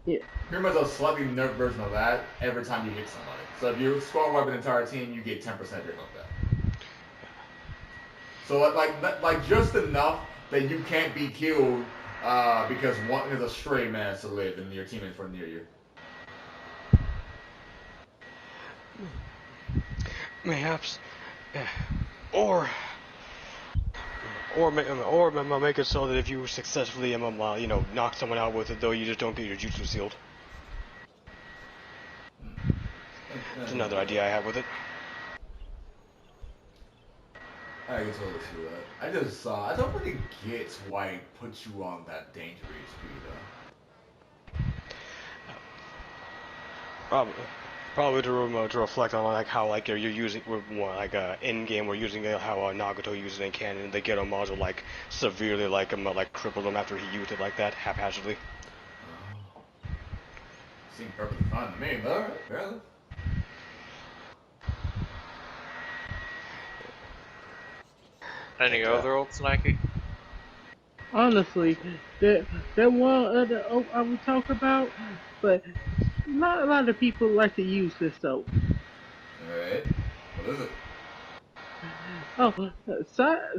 Yeah. Pretty much a slightly nerfed version of that every time you hit somebody. So if you squad wipe an entire team, you get 10% of your help back. So like just enough that you can't be killed because one is a stray man to live and your teammates were near you. Mayhaps, or make it so that if you successfully knock someone out with it, though, you just don't get your jutsu sealed. That's another idea I have with it. I can totally see that. I don't really get why it puts you on that danger HP though. Probably to reflect on like how like you're using in game we're using how Nagato uses it in canon. They get Mazo like severely like crippled him after he used it like that haphazardly. Seemed perfectly fine to me, but alright, fair enough. Any other ults, Nike? Honestly, there one other ult I would talk about, but not a lot of people like to use this ult. Alright, what is it? Oh,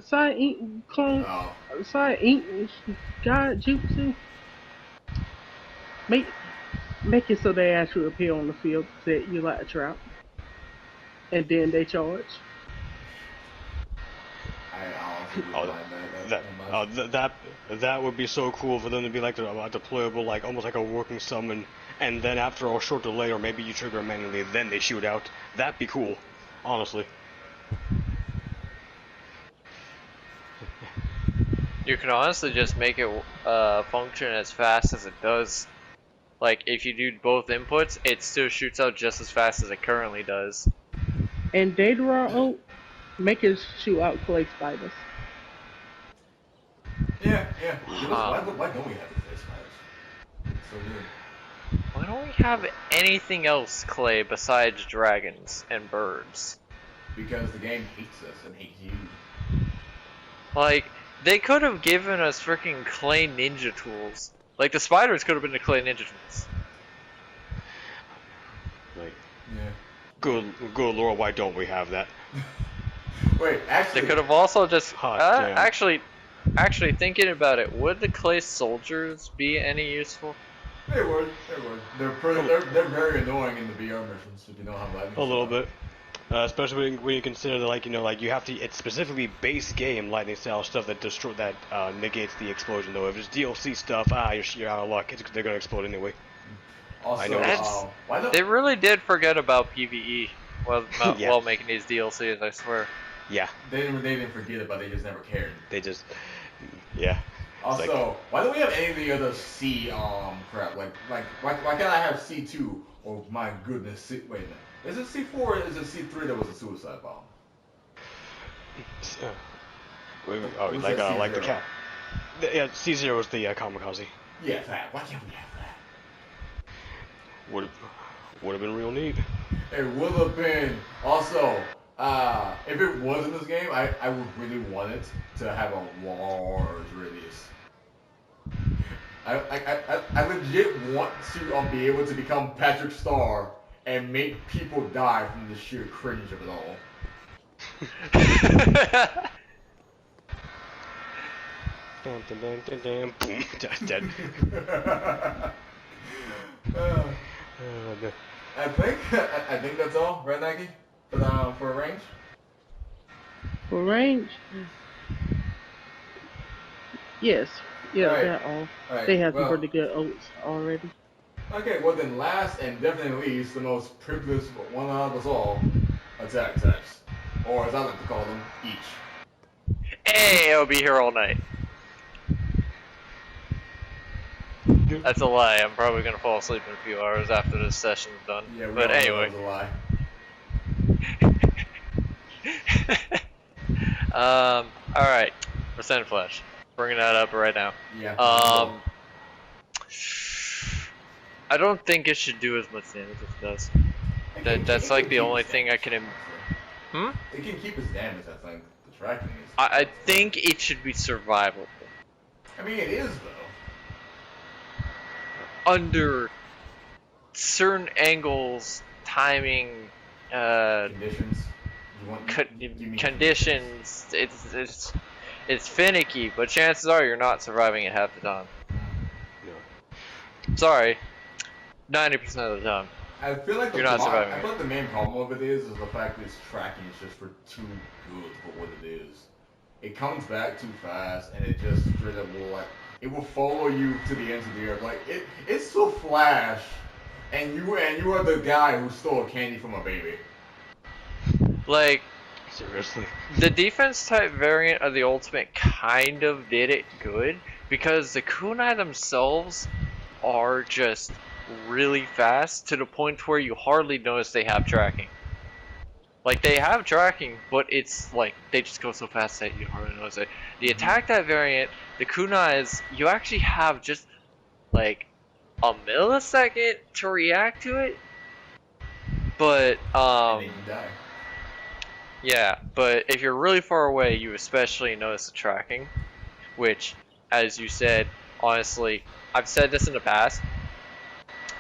Side Ink clone. Side Ink God Jutsu. Make it so they actually appear on the field, set you like a trap, and then they charge. That would be so cool for them to be like a deployable, like almost like a working summon, and then after a short delay, or maybe you trigger manually, then they shoot out. That'd be cool, honestly. You can honestly just make it function as fast as it does. Like, if you do both inputs, it still shoots out just as fast as it currently does. And Datara ult, make it shoot out clay spiders. Yeah. Why don't we have clay spiders? It's so good. Why don't we have anything else, Clay, besides dragons and birds? Because the game hates us and hates you. Like, they could have given us freaking clay ninja tools. Like, the spiders could have been the clay ninja tools. Like, good lord, why don't we have that? Wait, They actually, could have also just Damn. actually thinking about it, would the clay soldiers be any useful? they would. They're very annoying in the VR missions if you know how lightning. A little bit. Especially when you consider that, like, you know, like you have to, it's specifically base game lightning style stuff that negates the explosion. Though if it's DLC stuff, you're out of luck. They're gonna explode anyway. Also, I noticed. why not? They really did forget about PvE Yeah. while making these DLCs. I swear. Yeah. They didn't forget it, but they just never cared. They just, yeah. Also, why don't we have any of the other C crap? Like why can't I have C2? Oh my goodness, wait a minute. Is it C4 or is it C3 that was a suicide bomb? Like the cat. Yeah, C0 was the kamikaze. Yeah, that. Why can't we have that? Would have been real neat. It would have been. Also, if it was in this game, I would really want it to have a large radius. I legit want to be able to become Patrick Star and make people die from the sheer cringe of it all. Dun, dun, dun, dun, dun, boom, dead. I think that's all, right, Nike? For a range? For range? Yes. Yeah, Alright. they're all. Alright, They have well, some pretty good oats already. Okay, well then last and definitely least, the most privileged one out of us all, attack types. Or as I like to call them, each. Hey, I'll be here all night. That's a lie. I'm probably gonna fall asleep in a few hours after this session's done. Yeah, but anyway. That was a lie. Alright. Percent flash. Bringing that up right now. Yeah. I don't think it should do as much damage as it does. That's like the only thing I can. It can keep its damage, I think. The tracking is. I think it should be survivable. I mean, it is though. Under certain angles, timing, Conditions. conditions, it's finicky, but chances are you're not surviving it half the time. Yeah. Sorry, 90% of the time. I feel like you're not surviving. I feel like the main problem of it is the fact that its tracking is just for too good for what it is. It comes back too fast, and it just straight up will it will follow you to the ends of the earth. Like it's so Flash, and you are the guy who stole candy from a baby. Like, seriously. The defense type variant of the ultimate kind of did it good because the kunai themselves are just really fast to the point where you hardly notice they have tracking. Like, they have tracking, but it's like they just go so fast that you hardly notice it. The attack type variant, the kunais, you actually have just like a millisecond to react to it, but And then you die. yeah, but if you're really far away, you especially notice the tracking, which, as you said, honestly, I've said this in the past.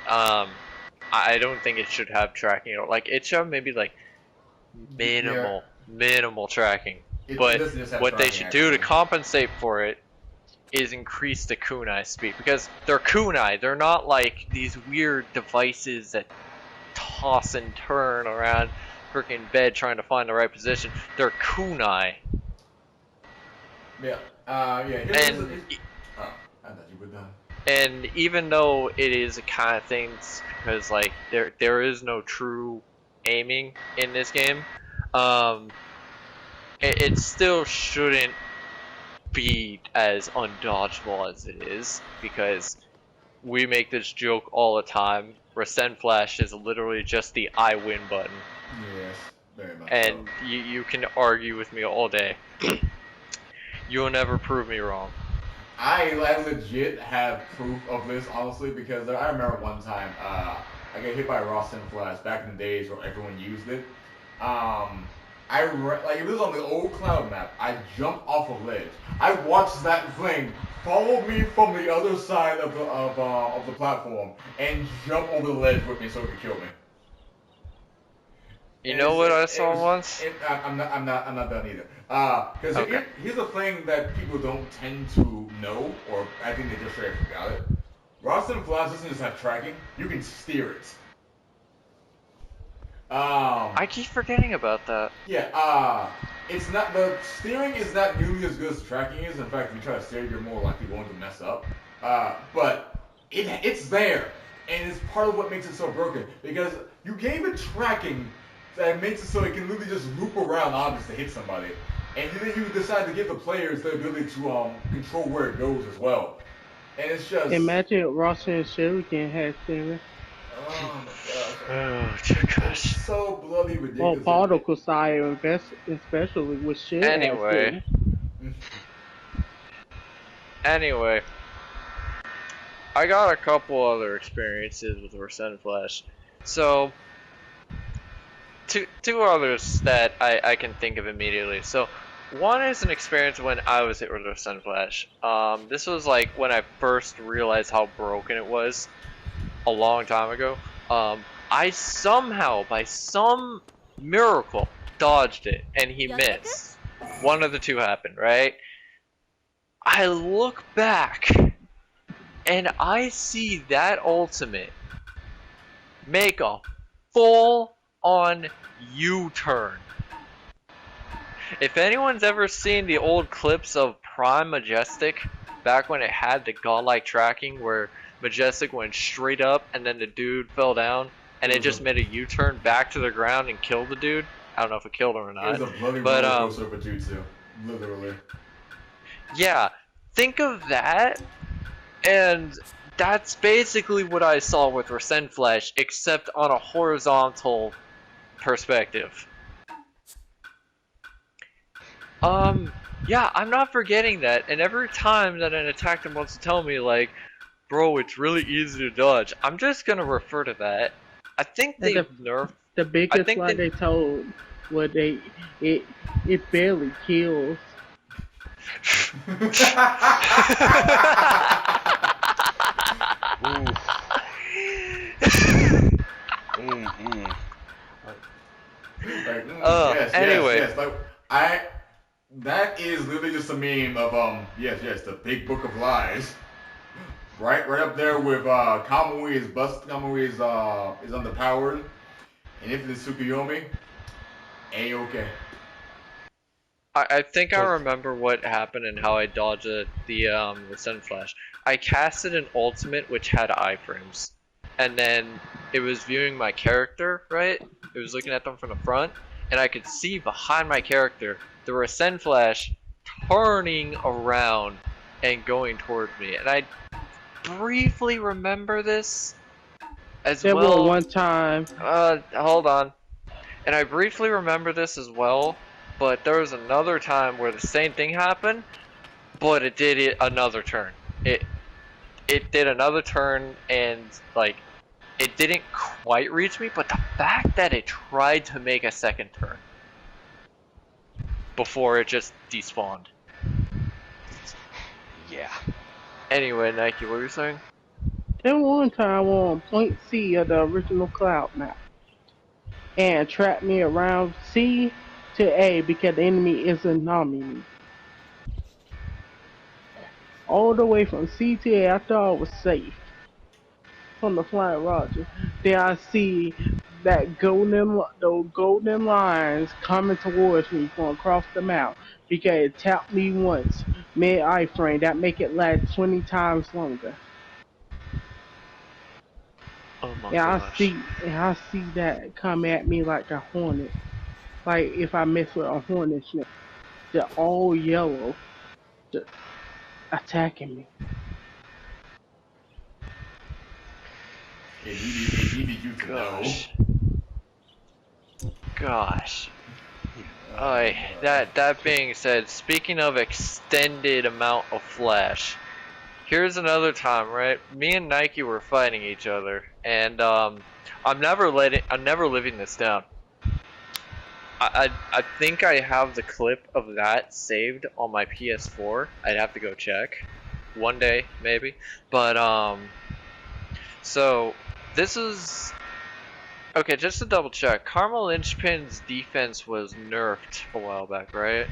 I don't think it should have tracking at all. Like, it should have maybe like minimal tracking. But what they should do to compensate for it is increase the kunai speed, because they're kunai. They're not like these weird devices that toss and turn around freaking bed trying to find the right position. They're kunai. Yeah. And I thought you were done. And even though it is a kind of thing, because like there is no true aiming in this game, it still shouldn't be as undodgeable as it is, because we make this joke all the time. Rescend Flash is literally just the I win button. Yes, very much. And so. you can argue with me all day. You'll never prove me wrong. I legit have proof of this, honestly, because I remember one time I got hit by a raw Sin Flash back in the days where everyone used it. Like, it was on the old cloud map. I jumped off a ledge. I watched that thing follow me from the other side of the platform and jump over the ledge with me so it could kill me. You know what I saw once? I'm not done either. Because Okay. here's the thing that people don't tend to know, or I think they just straight up forgot it. Rostam Flash doesn't just have tracking; you can steer it. I keep forgetting about that. Yeah. It's not the steering is not nearly as good as tracking is. In fact, if you try to steer, you're more likely going to mess up. But it's there, and it's part of what makes it so broken because you gave it tracking that makes it so it can literally just loop around objects to hit somebody, and then you decide to give the players the ability to control where it goes as well, and it's just Imagine Ross and Shuriken had steering. oh my gosh, Oh it's gosh. so bloody Or ridiculous. particle side, especially with shit ass Anyway, steering. anyway, I got a couple other experiences with Resend Flash. So, two others that I can think of immediately. So, one is an experience when I was hit with Resend Flash. This was like when I first realized how broken it was a long time ago. I somehow, by some miracle, dodged it, and he missed. One of the two happened, right? I look back, and I see that ultimate make a full-on U-turn. If anyone's ever seen the old clips of Prime Majestic, back when it had the godlike tracking where Majestic went straight up and then the dude fell down and it just made a U-turn back to the ground and killed the dude. I don't know if it killed him or It not. was a bloody But roller coaster of a jutsu, literally. yeah, think of that, and that's basically what I saw with Resend Flash, except on a horizontal perspective. Yeah, I'm not forgetting that, and every time that an attacker wants to tell me, like, bro, it's really easy to dodge, I'm just gonna refer to that. I think And they've nerfed. the I biggest think lie they told was it barely kills. Ooh. Mm-hmm. Like, anyway. yes. Like that is literally just a meme of yes, the big book of lies. Right up there with Kamui is is underpowered, and Infinite Tsukuyomi, A-okay. I think I But remember what happened and how I dodged the Sun Flash. I casted an ultimate which had iframes, and then it was viewing my character, right? It was looking at them from the front, and I could see behind my character the Resend Flash turning around and going towards me. And I briefly remember this as There was well. one time. Hold on. And I briefly remember this as well, but there was another time where the same thing happened, but it did it another turn. It did another turn, and like it didn't quite reach me, but the fact that it tried to make a second turn before it just despawned. yeah. Anyway, Nike, what were you saying? There was one time on point C of the original Cloud map, and trapped me around C to A because the enemy isn't nominating me. All the way from C to A, I thought I was safe from the Flying Roger. Then I see those golden lines coming towards me from across the map because it tapped me once mid iframe. That make it last 20 times longer. Oh my And gosh. I see that come at me like a hornet. Like if I mess with a hornet's nest, they're all yellow, just attacking me. It needed you to know. Gosh. Oh, That being said, speaking of extended amount of flash, here's another time, right? Me and Nike were fighting each other, and I'm never living this down. I think I have the clip of that saved on my PS4. I'd have to go check one day maybe, but so this is Okay, just to double check, Karma Lynchpin's defense was nerfed a while back, right?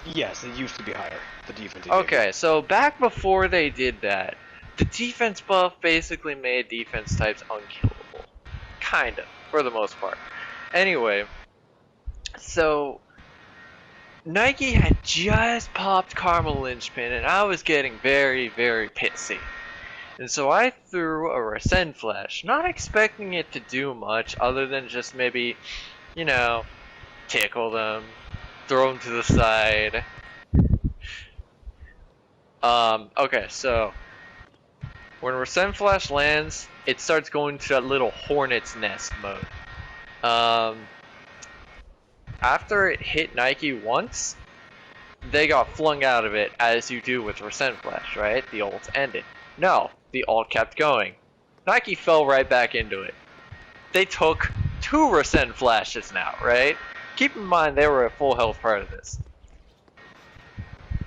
Yes, it used to be higher. The defense. Okay, so back before they did that, the defense buff basically made defense types unkillable. Kind of, for the most part. Anyway, so Nike had just popped Karma Lynchpin, and I was getting very, very pissy. And so I threw a Rescend Flash, not expecting it to do much other than just maybe, you know, tickle them, throw them to the side. Okay, so when Rescend Flash lands, it starts going to that little hornet's nest mode. After it hit Nike once, they got flung out of it, as you do with Rescend Flash, right? The ult ended. No, the ult kept going. Nike fell right back into it. They took 2 Rescend Flashes now, right? Keep in mind they were at full health part of this.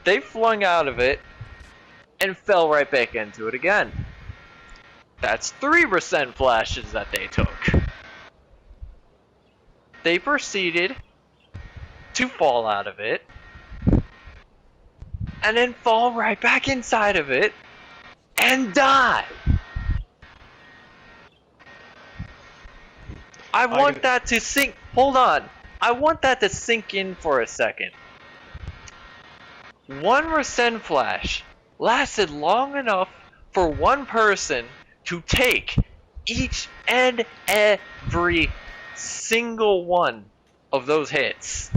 They flung out of it and fell right back into it again. That's 3 Rescend Flashes that they took. They proceeded to fall out of it and then fall right back inside of it and die. I want that to sink. Hold on. I want that to sink in for a second. 1 Rescend Flash lasted long enough for one person to take each and every single one of those hits.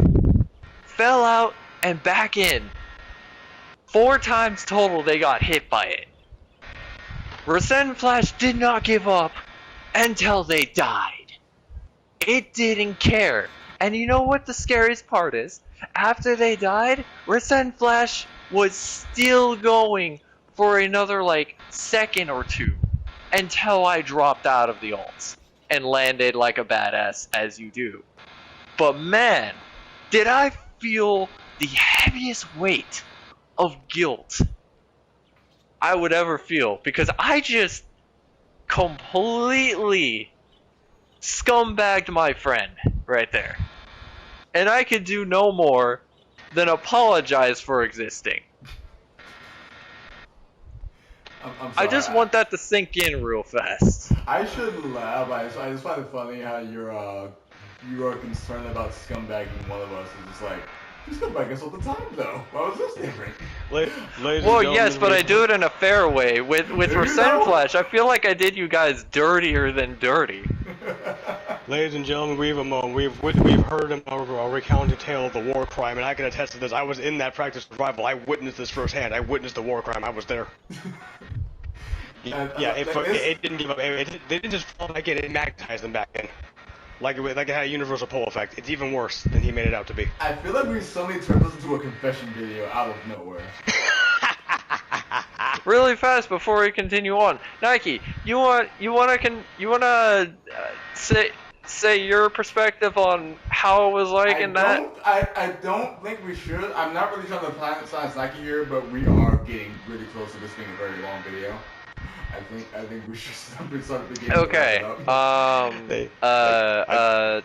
Fell out and back in. 4 times total they got hit by it. Rescend Flash did not give up until they died. It didn't care. And you know what the scariest part is? After they died, Rescend Flash was still going for another like second or 2 until I dropped out of the ults and landed like a badass as you do. But man, did I feel the heaviest weight of guilt I would ever feel, because I just completely scumbagged my friend right there. And I could do no more than apologize for existing. I'm sorry. I just want that to sink in real fast. I shouldn't laugh, but I just find it funny how you are concerned about scumbagging one of us. It's just like, you scumbag us all the time, though. Why was this different? Well, yes, but I do it in a fair way. With Rescend Flash, I feel like I did you guys dirtier than dirty. Ladies and gentlemen, we've heard him recount a tale of the war crime, and I can attest to this. I was in that practice survival. I witnessed this firsthand. I witnessed the war crime. I was there. It didn't give up. They didn't just fall back in. It magnetized them back in. Like it had a universal pull effect. It's even worse than he made it out to be. I feel like we suddenly turned this into a confession video out of nowhere. Really fast before we continue on, Nike, you wanna say your perspective on how it was like in that? I don't think we should. I'm not really trying to planet size Nike here, but we are getting really close to this being a very long video. I think we should start the game. Okay. I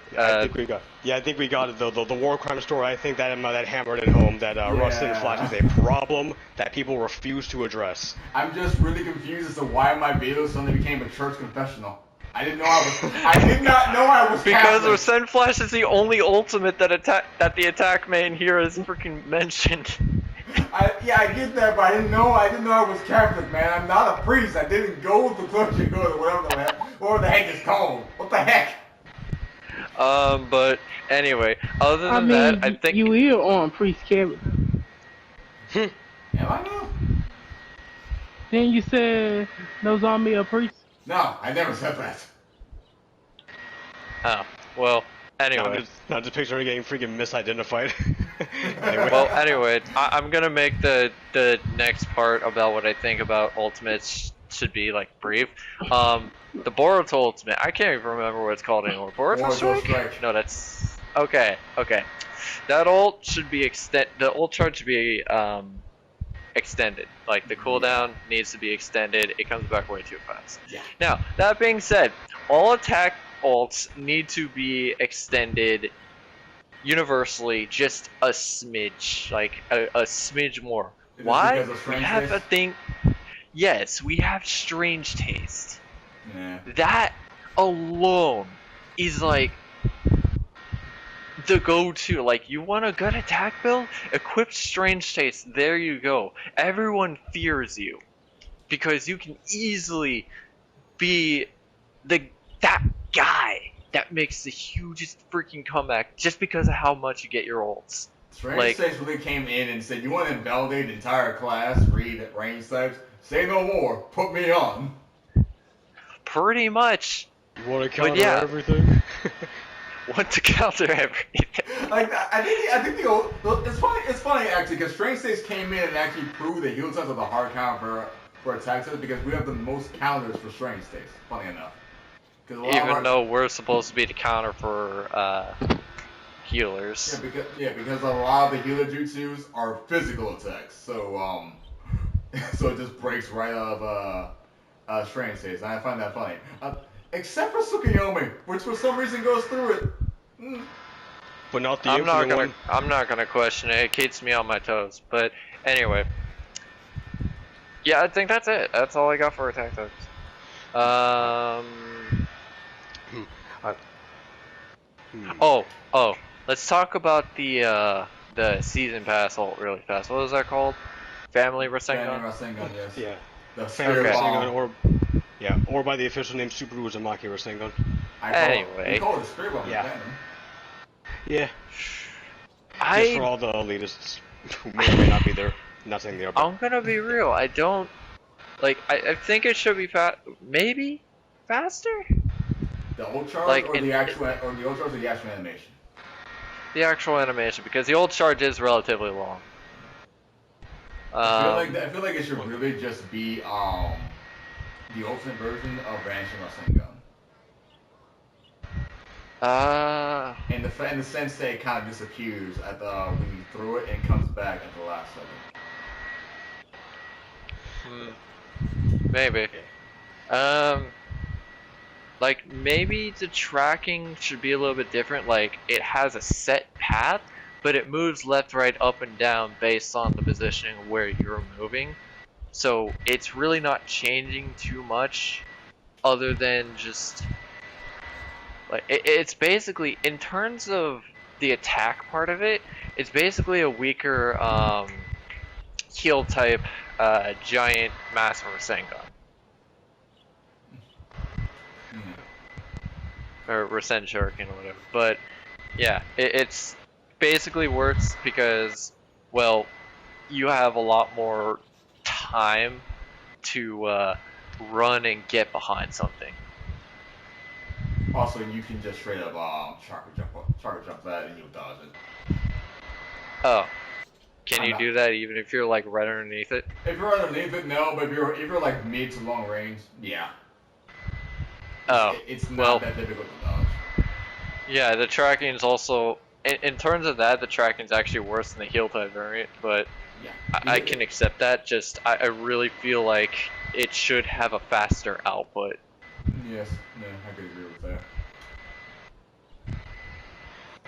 think we got it. The war crime story. I think that hammered it home that Rescend Flash is a problem that people refuse to address. I'm just really confused as to why my video suddenly became a church confessional. I did not know I was because Catholic. Rescend Flash is the only ultimate that the attack main here is freaking mentioned. I get that, but I didn't know I was Catholic, man. I'm not a priest. I didn't go to clergy or whatever the heck it's called. What the heck? But anyway, other than that, I think you are on priest character. Am I now? Then you said those army are priests. No, I never said that. Oh, well, anyway. Not just picturing getting freaking misidentified. Anyway. Well, anyway, I'm gonna make the next part about what I think about ultimates should be, like, brief. The Boruto ultimate, I can't even remember what it's called anymore. Boruto Strike? No, that's... Okay. That ult should be the ult chart should be, extended. Like the cooldown needs to be extended. It comes back way too fast. Yeah. Now, that being said, all attack ults need to be extended universally just a smidge, like a smidge more. Is this Why? because of We strange have a taste? thing. Yes, we have strange taste. Yeah. That alone is like the go-to. Like, you want a good attack build? Equip strange taste. There you go. Everyone fears you because you can easily be that guy that makes the hugest freaking comeback just because of how much you get your ults. Strange Like- Taste really came in and said, "You want to invalidate the entire class? Read range types. Say no more. Put me on." Pretty much. You want to counter yeah. everything? Want to counter everything. Like I think the old. It's funny actually because Strange Taste came in and actually proved the heal types of the hard counter for attack types because we have the most counters for Strange Taste. Funny enough. Even though we're supposed to be the counter for healers. Because a lot of the healer jutsus are physical attacks, so so it just breaks right out of Strange Taste, and I find that funny. Except for Tsukuyomi, which for some reason goes through it. But not the I'm infinite not gonna question it. It keeps me on my toes. But anyway, yeah, I think that's it. That's all I got for attack types. Oh, let's talk about the season pass ult really fast. What was that called? Family Rasengan? Rasengan, yes. Yeah. The Family Spirit Rasengan, Bomb. or by the official name Subaru Uzumaki Rasengan. We call it the Spirit Bomb. Yeah. Venom. Yeah. Just for all the elitists who may or may not be there. Not saying they are. But I'm gonna be real. I don't like. I think it should be maybe faster. The old charge Like, or the actual animation? The actual animation, because the old charge is relatively long. I feel like it should really just be the ultimate version of Vanishing Rasengan. In the sense that it kind of disappears at when you throw it and comes back at the last second. Maybe. Like, maybe the tracking should be a little bit different. Like, it has a set path, but it moves left, right, up, and down based on the positioning of where you're moving. So it's really not changing too much, other than just like it's basically, in terms of the attack part of it, it's basically a weaker heal type giant massive Rasengan. Or Rasen Shuriken or whatever. But yeah, it's basically works because, well, you have a lot more time to run and get behind something. Also, you can just straight up chakra jump that and you'll dodge it. Oh. Can you do that even if you're like right underneath it? If you're underneath it, no, but if you're like mid to long range, yeah. It's not that difficult to dodge. Yeah, the tracking is also, in terms of that, the tracking is actually worse than the heal type variant, but yeah. I can accept that. Just, I really feel like it should have a faster output. Yes, yeah, I could agree with that.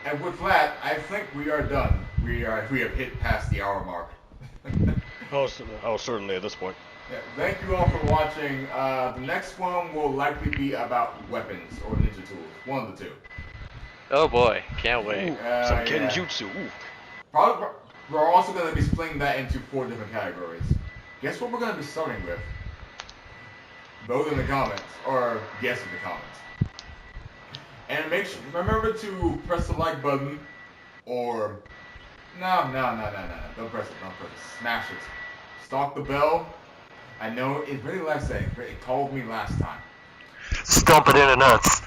And with that, I think we are done. We have hit past the hour mark. certainly at this point. Yeah, thank you all for watching. The next one will likely be about weapons or ninja tools. One of the two. Oh boy, can't wait. Some Ninjutsu. Ooh. Probably, we're also going to be splitting that into 4 different categories. Guess what we're going to be starting with? Vote in the comments, or guess in the comments. And remember to press the like button, or no, don't press it, smash it. Stalk the bell. I know it really likes that. It called me last time. Stomp it in the nuts.